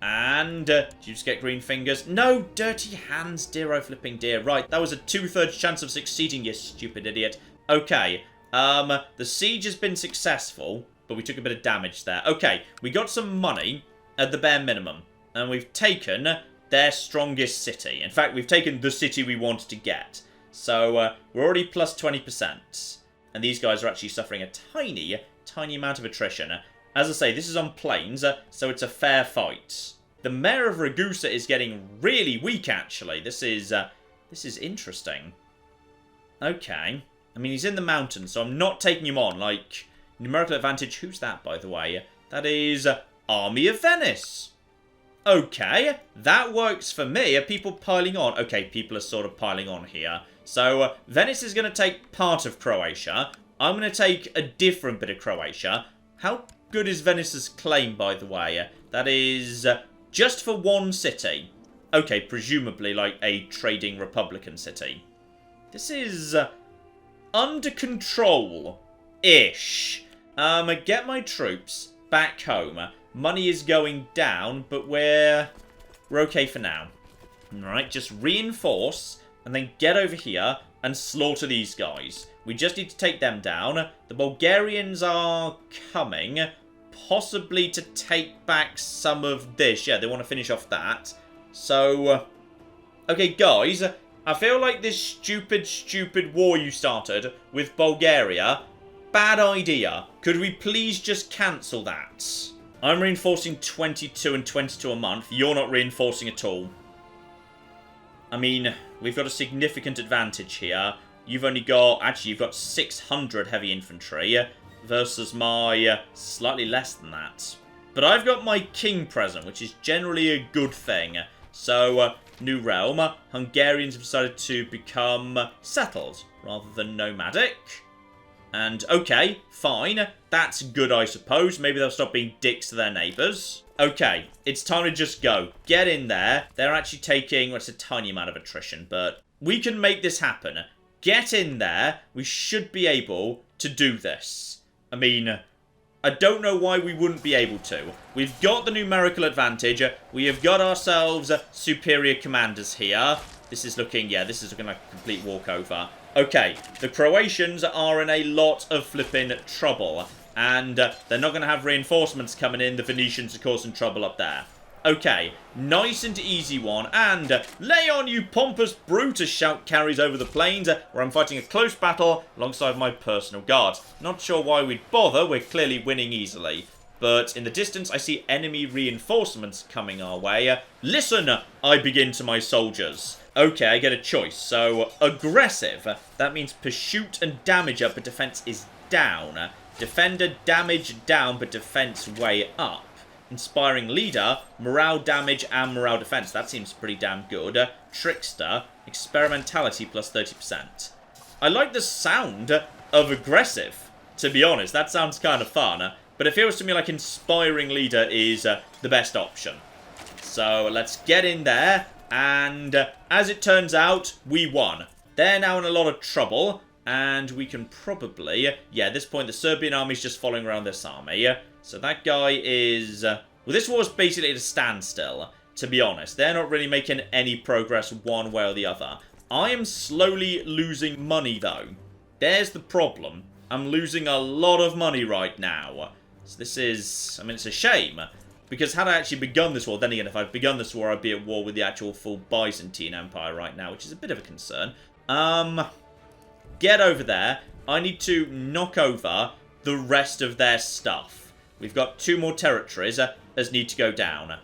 And, do you just get green fingers? No, dirty hands, dear oh flipping dear. Right, that was a 2/3 chance of succeeding, you stupid idiot. Okay, the siege has been successful, but we took a bit of damage there. Okay, we got some money at the bare minimum, and we've taken their strongest city. In fact, we've taken the city we wanted to get. So, we're already plus 20%. And these guys are actually suffering a tiny, tiny amount of attrition. As I say, this is on plains, so it's a fair fight. The Mayor of Ragusa is getting really weak, actually. This is interesting. Okay. I mean, he's in the mountains, so I'm not taking him on. Like, numerical advantage. Who's that, by the way? That is Army of Venice. Okay, that works for me. Are people piling on? Okay, people are sort of piling on here. So, Venice is going to take part of Croatia. I'm going to take a different bit of Croatia. How good is Venice's claim, by the way? That is just for one city. Okay, presumably like a trading Republican city. This is under control-ish. Get my troops back home. Money is going down, but we're okay for now. Alright, just reinforce, and then get over here and slaughter these guys. We just need to take them down. The Bulgarians are coming, possibly to take back some of this. Yeah, they want to finish off that. So, okay, guys, I feel like this stupid war you started with Bulgaria, bad idea. Could we please just cancel that? I'm reinforcing 22 and 22 a month. You're not reinforcing at all. I mean, we've got a significant advantage here. You've only got... Actually, you've got 600 heavy infantry versus my slightly less than that. But I've got my king present, which is generally a good thing. So, new realm. Hungarians have decided to become settled rather than nomadic. And, okay, fine. That's good, I suppose. Maybe they'll stop being dicks to their neighbours. Okay, it's time to just go. Get in there. They're actually taking, well, it's a tiny amount of attrition, but we can make this happen. Get in there. We should be able to do this. I mean, I don't know why we wouldn't be able to. We've got the numerical advantage. We have got ourselves superior commanders here. This is looking, yeah, this is looking like a complete walkover. Okay, the Croatians are in a lot of flipping trouble. And they're not going to have reinforcements coming in. The Venetians are causing trouble up there. Okay, nice and easy one. And lay on, you pompous brute, a shout carries over the plains, where I'm fighting a close battle alongside my personal guard. Not sure why we'd bother. We're clearly winning easily. But in the distance, I see enemy reinforcements coming our way. Listen, I begin to my soldiers. Okay, I get a choice. So, aggressive. That means pursuit and damage up, but defense is down. Defender, damage down, but defense way up. Inspiring leader, morale damage and morale defense. That seems pretty damn good. Trickster, experimentality plus 30%. I like the sound of aggressive, to be honest. That sounds kind of fun. But it feels to me like inspiring leader is the best option. So let's get in there. And as it turns out, we won. They're now in a lot of trouble. And we can probably... Yeah, at this point, the Serbian army's just following around this army. So that guy is... Well, this war's basically at a standstill, to be honest. They're not really making any progress one way or the other. I am slowly losing money, though. There's the problem. I'm losing a lot of money right now. So this is... I mean, it's a shame. Because had I actually begun this war... Then again, if I'd begun this war, I'd be at war with the actual full Byzantine Empire right now, which is a bit of a concern. Get over there. I need to knock over the rest of their stuff. We've got 2 more territories that need to go down.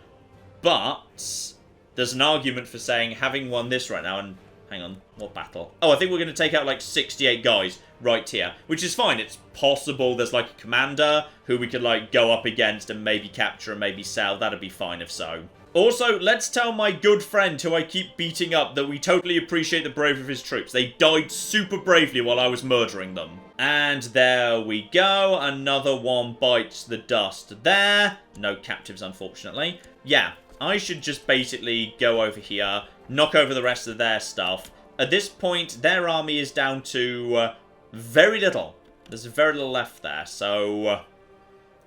But there's an argument for saying, having won this right now, and hang on, what battle? Oh, I think we're going to take out like 68 guys right here, which is fine. It's possible there's like a commander who we could like go up against and maybe capture and maybe sell. That'd be fine if so. Also, let's tell my good friend who I keep beating up that we totally appreciate the bravery of his troops. They died super bravely while I was murdering them. And there we go. Another one bites the dust there. No captives, unfortunately. Yeah, I should just basically go over here, knock over the rest of their stuff. At this point, their army is down to very little. There's very little left there, so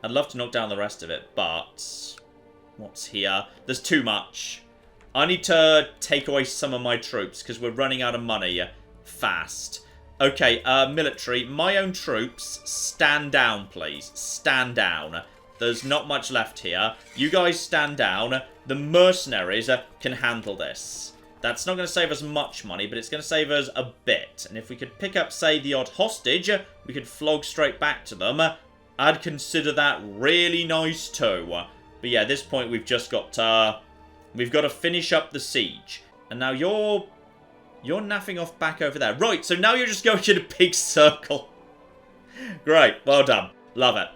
I'd love to knock down the rest of it, but... What's here? There's too much. I need to take away some of my troops because we're running out of money fast. Okay, military. My own troops, stand down, please. Stand down. There's not much left here. You guys stand down. The mercenaries can handle this. That's not going to save us much money, but it's going to save us a bit. And if we could pick up, say, the odd hostage, we could flog straight back to them. I'd consider that really nice too. But yeah, at this point, we've just got to... We've got to finish up the siege. And now you're You're naffing off back over there. Right, so now you're just going in a big circle. Great, well done. Love it.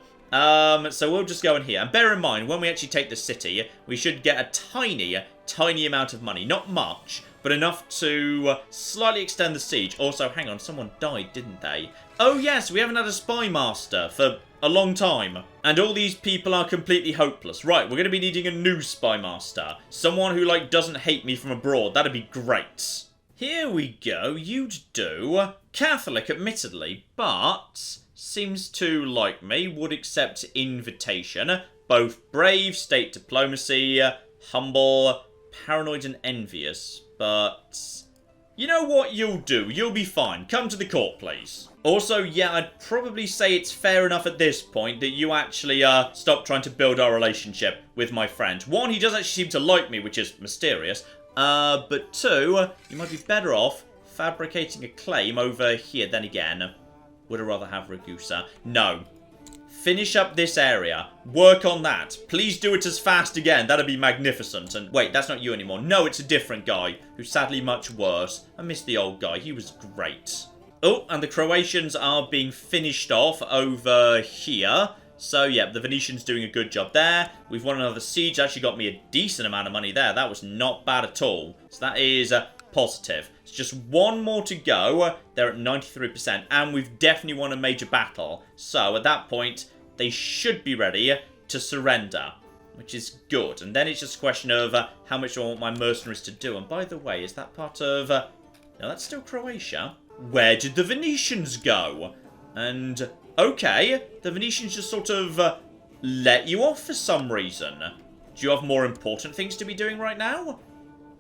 So we'll just go in here. And bear in mind, when we actually take the city, we should get a tiny amount of money. Not much, but enough to slightly extend the siege. Also, hang on, someone died, didn't they? Oh yes, we haven't had a spy master for a long time. And all these people are completely hopeless. Right, we're going to be needing a new spy master. Someone who, like, doesn't hate me from abroad. That'd be great. Here we go. You'd do. Catholic, admittedly, but seems to like me. Would accept invitation. Both brave, state diplomacy, humble, paranoid and envious. But you know what you'll do? You'll be fine. Come to the court, please. Also, yeah, I'd probably say it's fair enough at this point that you actually stop trying to build our relationship with my friend. One, he does actually seem to like me, which is mysterious. But two, you might be better off fabricating a claim over here. Then again, would I rather have Ragusa? No. Finish up this area. Work on that. Please do it as fast again. That'd be magnificent. And wait, that's not you anymore. No, it's a different guy who's sadly much worse. I miss the old guy. He was great. Oh, and the Croatians are being finished off over here. So, yeah, the Venetians doing a good job there. We've won another siege. Actually got me a decent amount of money there. That was not bad at all. So that is positive. It's just one more to go. They're at 93%. And we've definitely won a major battle. So, at that point, they should be ready to surrender, which is good. And then it's just a question of how much I want my mercenaries to do. And by the way, is that part of... no, that's still Croatia. Where did the Venetians go? And... okay, the Venetians just sort of let you off for some reason. Do you have more important things to be doing right now?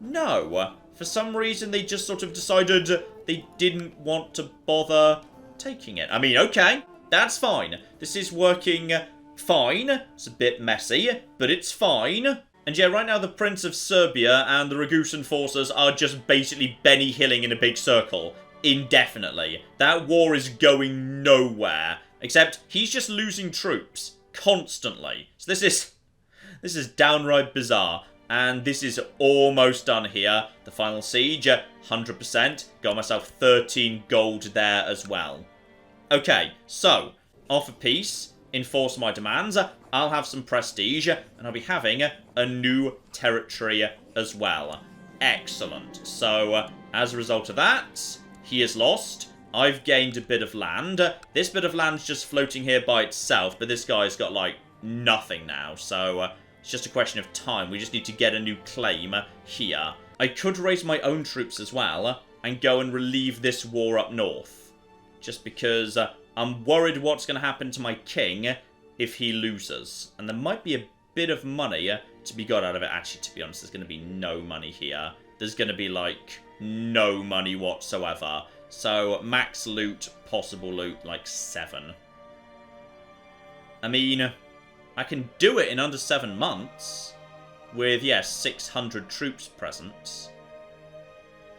No. For some reason, they just sort of decided they didn't want to bother taking it. I mean, okay, that's fine. This is working fine. It's a bit messy, but it's fine. And yeah, right now the Prince of Serbia and the Ragusan forces are just basically Benny Hilling in a big circle. Indefinitely. That war is going nowhere. Except he's just losing troops constantly. So this is downright bizarre. And this is almost done here. The final siege, 100%. Got myself 13 gold there as well. Okay, so offer peace, enforce my demands. I'll have some prestige, and I'll be having a new territory as well. Excellent. So as a result of that, he is lost. I've gained a bit of land. This bit of land's just floating here by itself, but this guy's got, like, nothing now. So, it's just a question of time. We just need to get a new claim here. I could raise my own troops as well and go and relieve this war up north. Just because I'm worried what's going to happen to my king if he loses. And there might be a bit of money to be got out of it. Actually, to be honest, there's going to be no money here. There's going to be, like, no money whatsoever. So, max loot, possible loot, like 7. I mean, I can do it in under 7 months. With, yes, 600 troops present.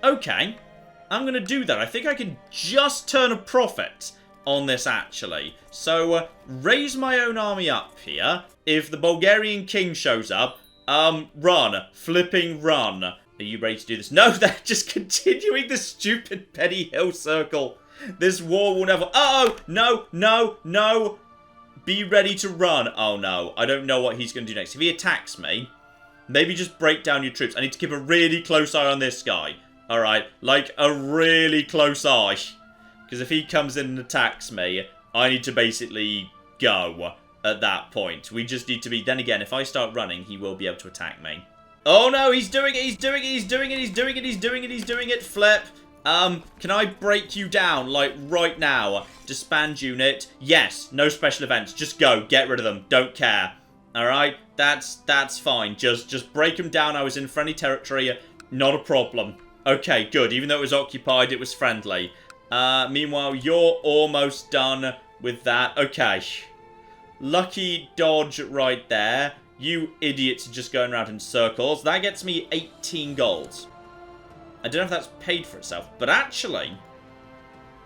Okay, I'm going to do that. I think I can just turn a profit on this, actually. So, raise my own army up here. If the Bulgarian king shows up, run. Flipping run. Are you ready to do this? No, they're just continuing the stupid Benny Hill circle. This war will never... oh, no, no, no. Be ready to run. Oh, no. I don't know what he's going to do next. If he attacks me, maybe just break down your troops. I need to keep a really close eye on this guy. All right, like a really close eye. Because if he comes in and attacks me, I need to basically go at that point. We just need to be... then again, if I start running, he will be able to attack me. Oh no, he's doing it, he's doing it, he's doing it, he's doing it, he's doing it, he's doing it, flip. Can I break you down, like, right now? Disband unit. Yes, no special events, just go, get rid of them, don't care. Alright, that's fine, just break them down. I was in friendly territory, not a problem. Okay, good, even though it was occupied, it was friendly. Meanwhile, you're almost done with that. Okay. Lucky dodge right there. You idiots are just going around in circles. That gets me 18 gold. I don't know if that's paid for itself, but actually,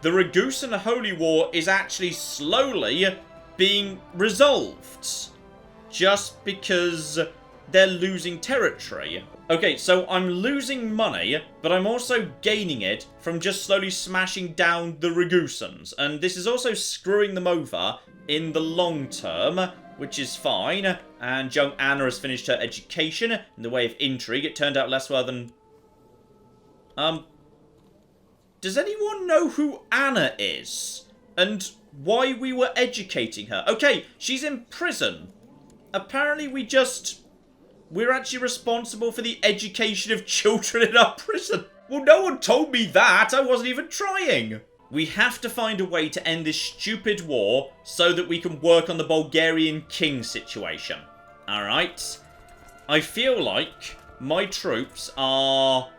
the Ragusan Holy War is actually slowly being resolved. Just because they're losing territory. Okay, so I'm losing money, but I'm also gaining it from just slowly smashing down the Ragusans. And this is also screwing them over in the long term, which is fine. And young Anna has finished her education in the way of intrigue. It turned out less well than... Does anyone know who Anna is? And why we were educating her? Okay, she's in prison. Apparently we're actually responsible for the education of children in our prison. Well, no one told me that. I wasn't even trying. We have to find a way to end this stupid war so that we can work on the Bulgarian king situation. Alright. I feel like my troops are...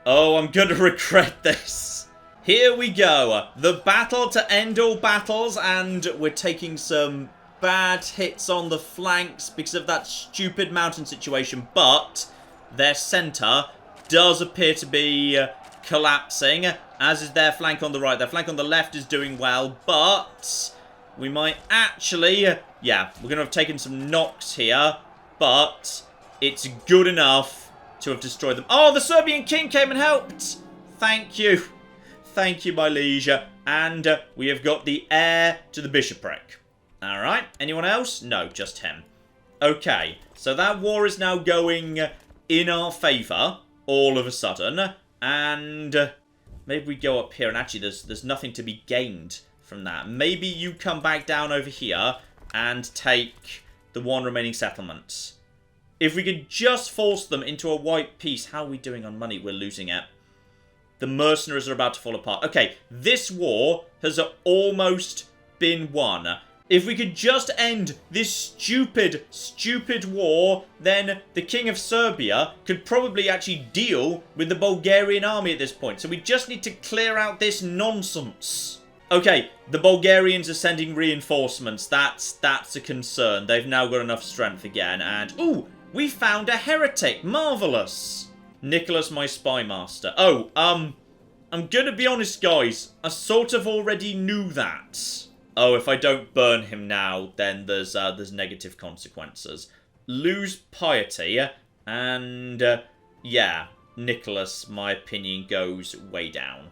Oh, I'm gonna regret this. Here we go. The battle to end all battles, and we're taking some bad hits on the flanks because of that stupid mountain situation, but their centre does appear to be collapsing, as is their flank on the right. Their flank on the left is doing well, but we might actually... Yeah, we're going to have taken some knocks here, but it's good enough to have destroyed them. Oh, the Serbian king came and helped! Thank you. Thank you, my liege. And we have got the heir to the bishopric. Alright, anyone else? No, just him. Okay, so that war is now going in our favour, all of a sudden. And maybe we go up here, and actually there's nothing to be gained from that. Maybe you come back down over here and take the one remaining settlement. If we could just force them into a white peace. How are we doing on money? We're losing it. The mercenaries are about to fall apart. Okay, this war has almost been won. If we could just end this stupid, stupid war, then the King of Serbia could probably actually deal with the Bulgarian army at this point. So we just need to clear out this nonsense. Okay, the Bulgarians are sending reinforcements. That's a concern. They've now got enough strength again. And, ooh, we found a heretic. Marvellous. Nicholas, my spy master. Oh, I'm gonna be honest, guys. I sort of already knew that. Oh, if I don't burn him now, then there's negative consequences. Lose piety, and, yeah, Nicholas, my opinion, goes way down.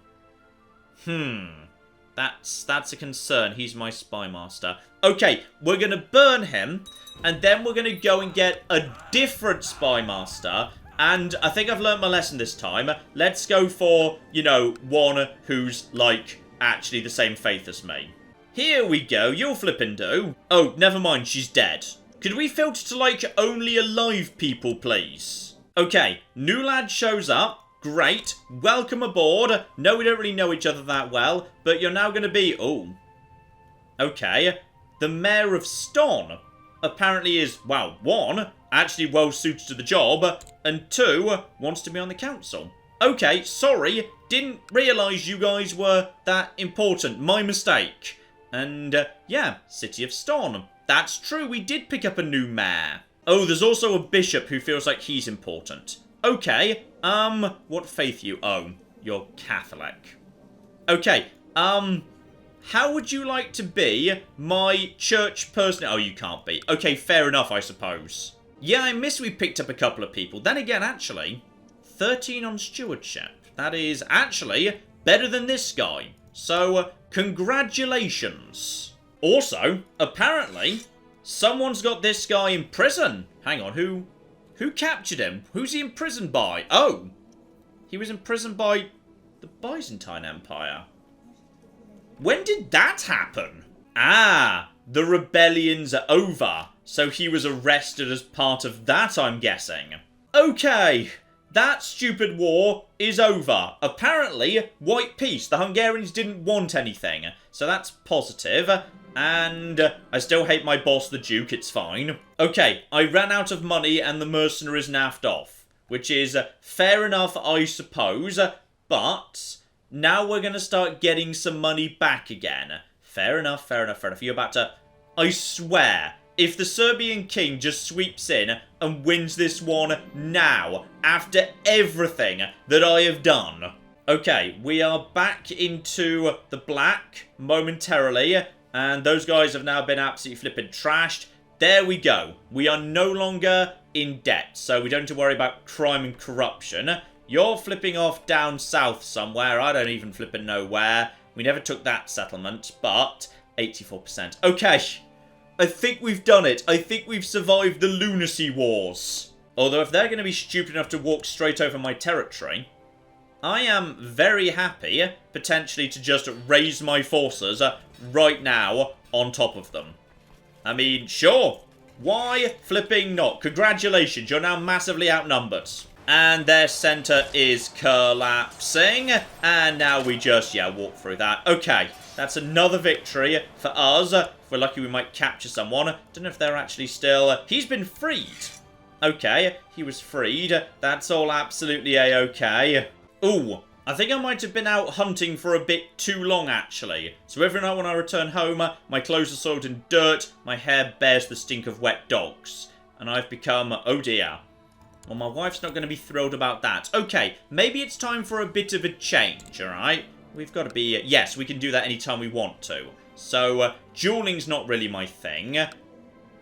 That's a concern. He's my spy master. Okay, we're going to burn him, and then we're going to go and get a different spy master, and I think I've learned my lesson this time. Let's go for, you know, one who's, like, actually the same faith as me. Here we go, you'll flippin' do. Oh, never mind, she's dead. Could we filter to, like, only alive people, please? Okay, new lad shows up. Great. Welcome aboard. No, we don't really know each other that well, but you're now going to be... Oh. Okay. The Mayor of Ston apparently is, well, one, actually well suited to the job, and two, wants to be on the council. Okay, sorry. Didn't realise you guys were that important. My mistake. And, yeah, City of Ston. That's true, we did pick up a new mayor. Oh, there's also a bishop who feels like he's important. Okay, what faith you? Oh, you're Catholic. Okay, how would you like to be my church person? Oh, you can't be. Okay, fair enough, I suppose. Yeah, I miss we picked up a couple of people. Then again, actually, 13 on stewardship. That is actually better than this guy. So, congratulations. Also, apparently, someone's got this guy in prison. Hang on, who captured him? Who's he imprisoned by? Oh, he was imprisoned by the Byzantine Empire. When did that happen? Ah, the rebellion's over. So he was arrested as part of that, I'm guessing. Okay. That stupid war is over. Apparently, white peace. The Hungarians didn't want anything. So that's positive. And I still hate my boss, the Duke. It's fine. Okay, I ran out of money and the mercenaries naffed off. Which is fair enough, I suppose. But now we're going to start getting some money back again. Fair enough, fair enough, fair enough. You're about to... I swear... If the Serbian king just sweeps in and wins this one now, after everything that I have done. Okay, we are back into the black momentarily, and those guys have now been absolutely flippin' trashed. There we go. We are no longer in debt, so we don't have to worry about crime and corruption. You're flipping off down south somewhere. I don't even flipping know where. We never took that settlement, but 84%. Okay, I think we've done it. I think we've survived the lunacy wars. Although if they're going to be stupid enough to walk straight over my territory, I am very happy, potentially, to just raise my forces right now on top of them. I mean, sure. Why flipping not? Congratulations, you're now massively outnumbered. And their centre is collapsing. And now we just, walk through that. Okay, that's another victory for us. If we're lucky, we might capture someone. Don't know if they're actually still... He's been freed. Okay, he was freed. That's all absolutely a-okay. Ooh, I think I might have been out hunting for a bit too long, actually. So every night when I return home, my clothes are soiled in dirt, my hair bears the stink of wet dogs. And I've become, oh dear. Well, my wife's not going to be thrilled about that. Okay, maybe it's time for a bit of a change, alright? We've got to be... yes, we can do that anytime we want to. So, dueling's not really my thing.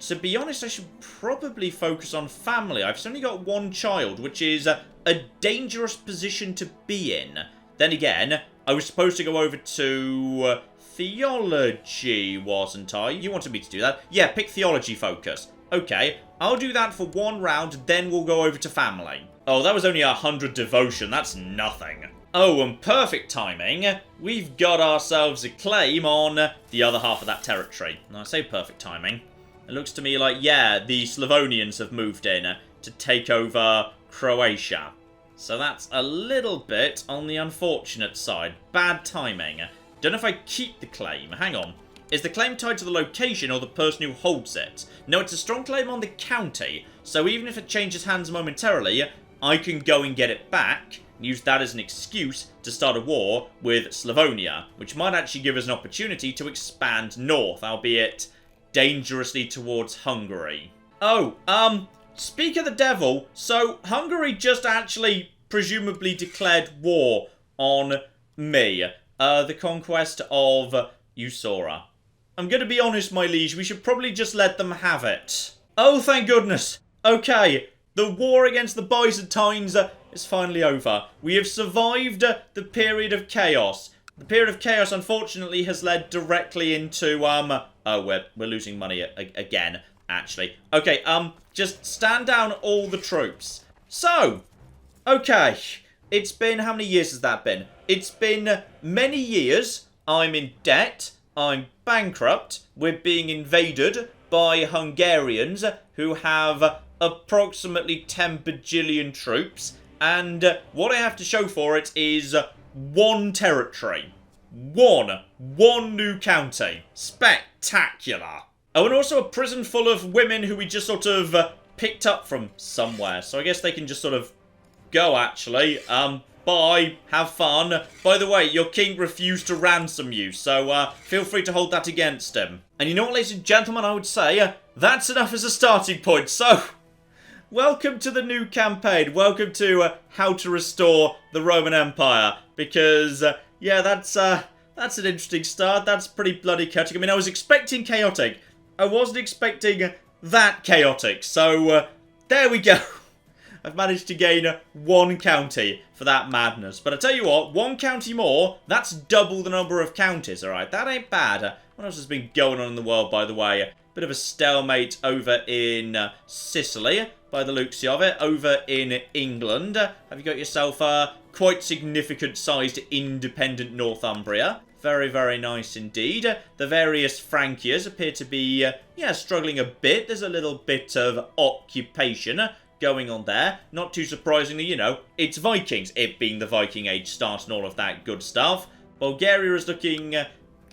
To be honest, I should probably focus on family. I've only got one child, which is a dangerous position to be in. Then again, I was supposed to go over to theology, wasn't I? You wanted me to do that? Yeah, pick theology focus. Okay, I'll do that for one round, then we'll go over to family. Oh, that was only 100 devotion. That's nothing. Oh, and perfect timing. We've got ourselves a claim on the other half of that territory. And I say perfect timing. It looks to me like, yeah, the Slavonians have moved in to take over Croatia. So that's a little bit on the unfortunate side. Bad timing. Don't know if I keep the claim. Hang on. Is the claim tied to the location or the person who holds it? No, it's a strong claim on the county. So even if it changes hands momentarily, I can go and get it back and use that as an excuse to start a war with Slavonia, which might actually give us an opportunity to expand north, albeit dangerously towards Hungary. Oh, speak of the devil, so Hungary just actually presumably declared war on me. The conquest of Usora. I'm going to be honest, my liege, we should probably just let them have it. Oh, thank goodness. Okay, the war against the Byzantines is finally over. We have survived the period of chaos. The period of chaos, unfortunately, has led directly into, oh, we're losing money again, actually. Okay, just stand down all the troops. So, okay, it's been, how many years has that been? It's been many years. I'm in debt. I'm bankrupt. We're being invaded by Hungarians who have approximately 10 bajillion troops. And what I have to show for it is one territory. One new county. Spectacular. Oh, and also a prison full of women who we just sort of picked up from somewhere. So I guess they can just sort of go, actually. Bye. Have fun. By the way, your king refused to ransom you, so feel free to hold that against him. And you know what, ladies and gentlemen, I would say that's enough as a starting point. So, welcome to the new campaign. Welcome to how to restore the Roman Empire. Because, yeah, that's an interesting start. That's pretty bloody chaotic. I mean, I was expecting chaotic. I wasn't expecting that chaotic. So, there we go. I've managed to gain one county for that madness. But I tell you what, one county more, that's double the number of counties, alright? That ain't bad. What else has been going on in the world, by the way? Bit of a stalemate over in Sicily, by the looks of it. Over in England, have you got yourself a quite significant-sized independent Northumbria? Very, very nice indeed. The various Frankias appear to be, struggling a bit. There's a little bit of occupation going on there. Not too surprisingly, you know, it's Vikings. It being the Viking Age start and all of that good stuff. Bulgaria is looking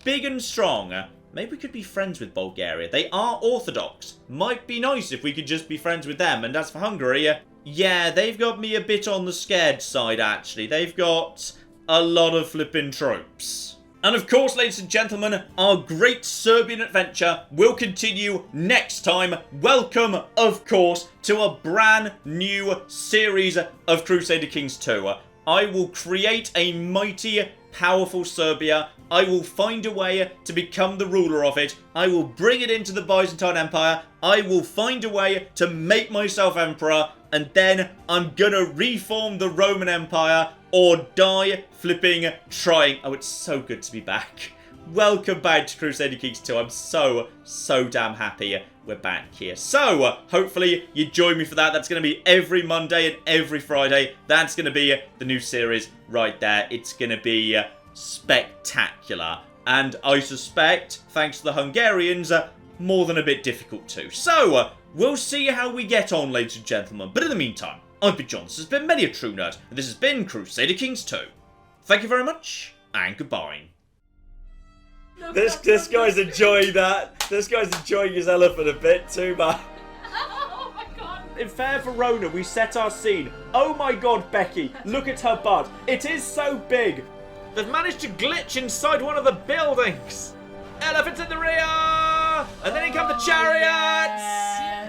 big and strong. Maybe we could be friends with Bulgaria. They are Orthodox. Might be nice if we could just be friends with them. And as for Hungary, yeah, they've got me a bit on the scared side, actually. They've got a lot of flipping troops. And of course, ladies and gentlemen, our great Serbian adventure will continue next time. Welcome, of course, to a brand new series of Crusader Kings 2. I will create a mighty powerful Serbia. I will find a way to become the ruler of it. I will bring it into the Byzantine Empire. I will find a way to make myself emperor. And then I'm gonna reform the Roman Empire or die flipping trying. Oh, it's so good to be back. Welcome back to Crusader Kings 2. I'm so damn happy we're back here. So, hopefully you join me for that. That's going to be every Monday and every Friday. That's going to be the new series right there. It's going to be spectacular. And I suspect, thanks to the Hungarians, more than a bit difficult too. So, we'll see how we get on, ladies and gentlemen. But in the meantime, I've been John. This has been Many a True Nerd. And this has been Crusader Kings 2. Thank you very much, and goodbye. This guy's enjoying that. This guy's enjoying his elephant a bit too much. Oh my god. In Fair Verona, we set our scene. Oh my god, Becky, look at her butt. It is so big. They've managed to glitch inside one of the buildings. Elephants in the rear! And then in comes the chariot!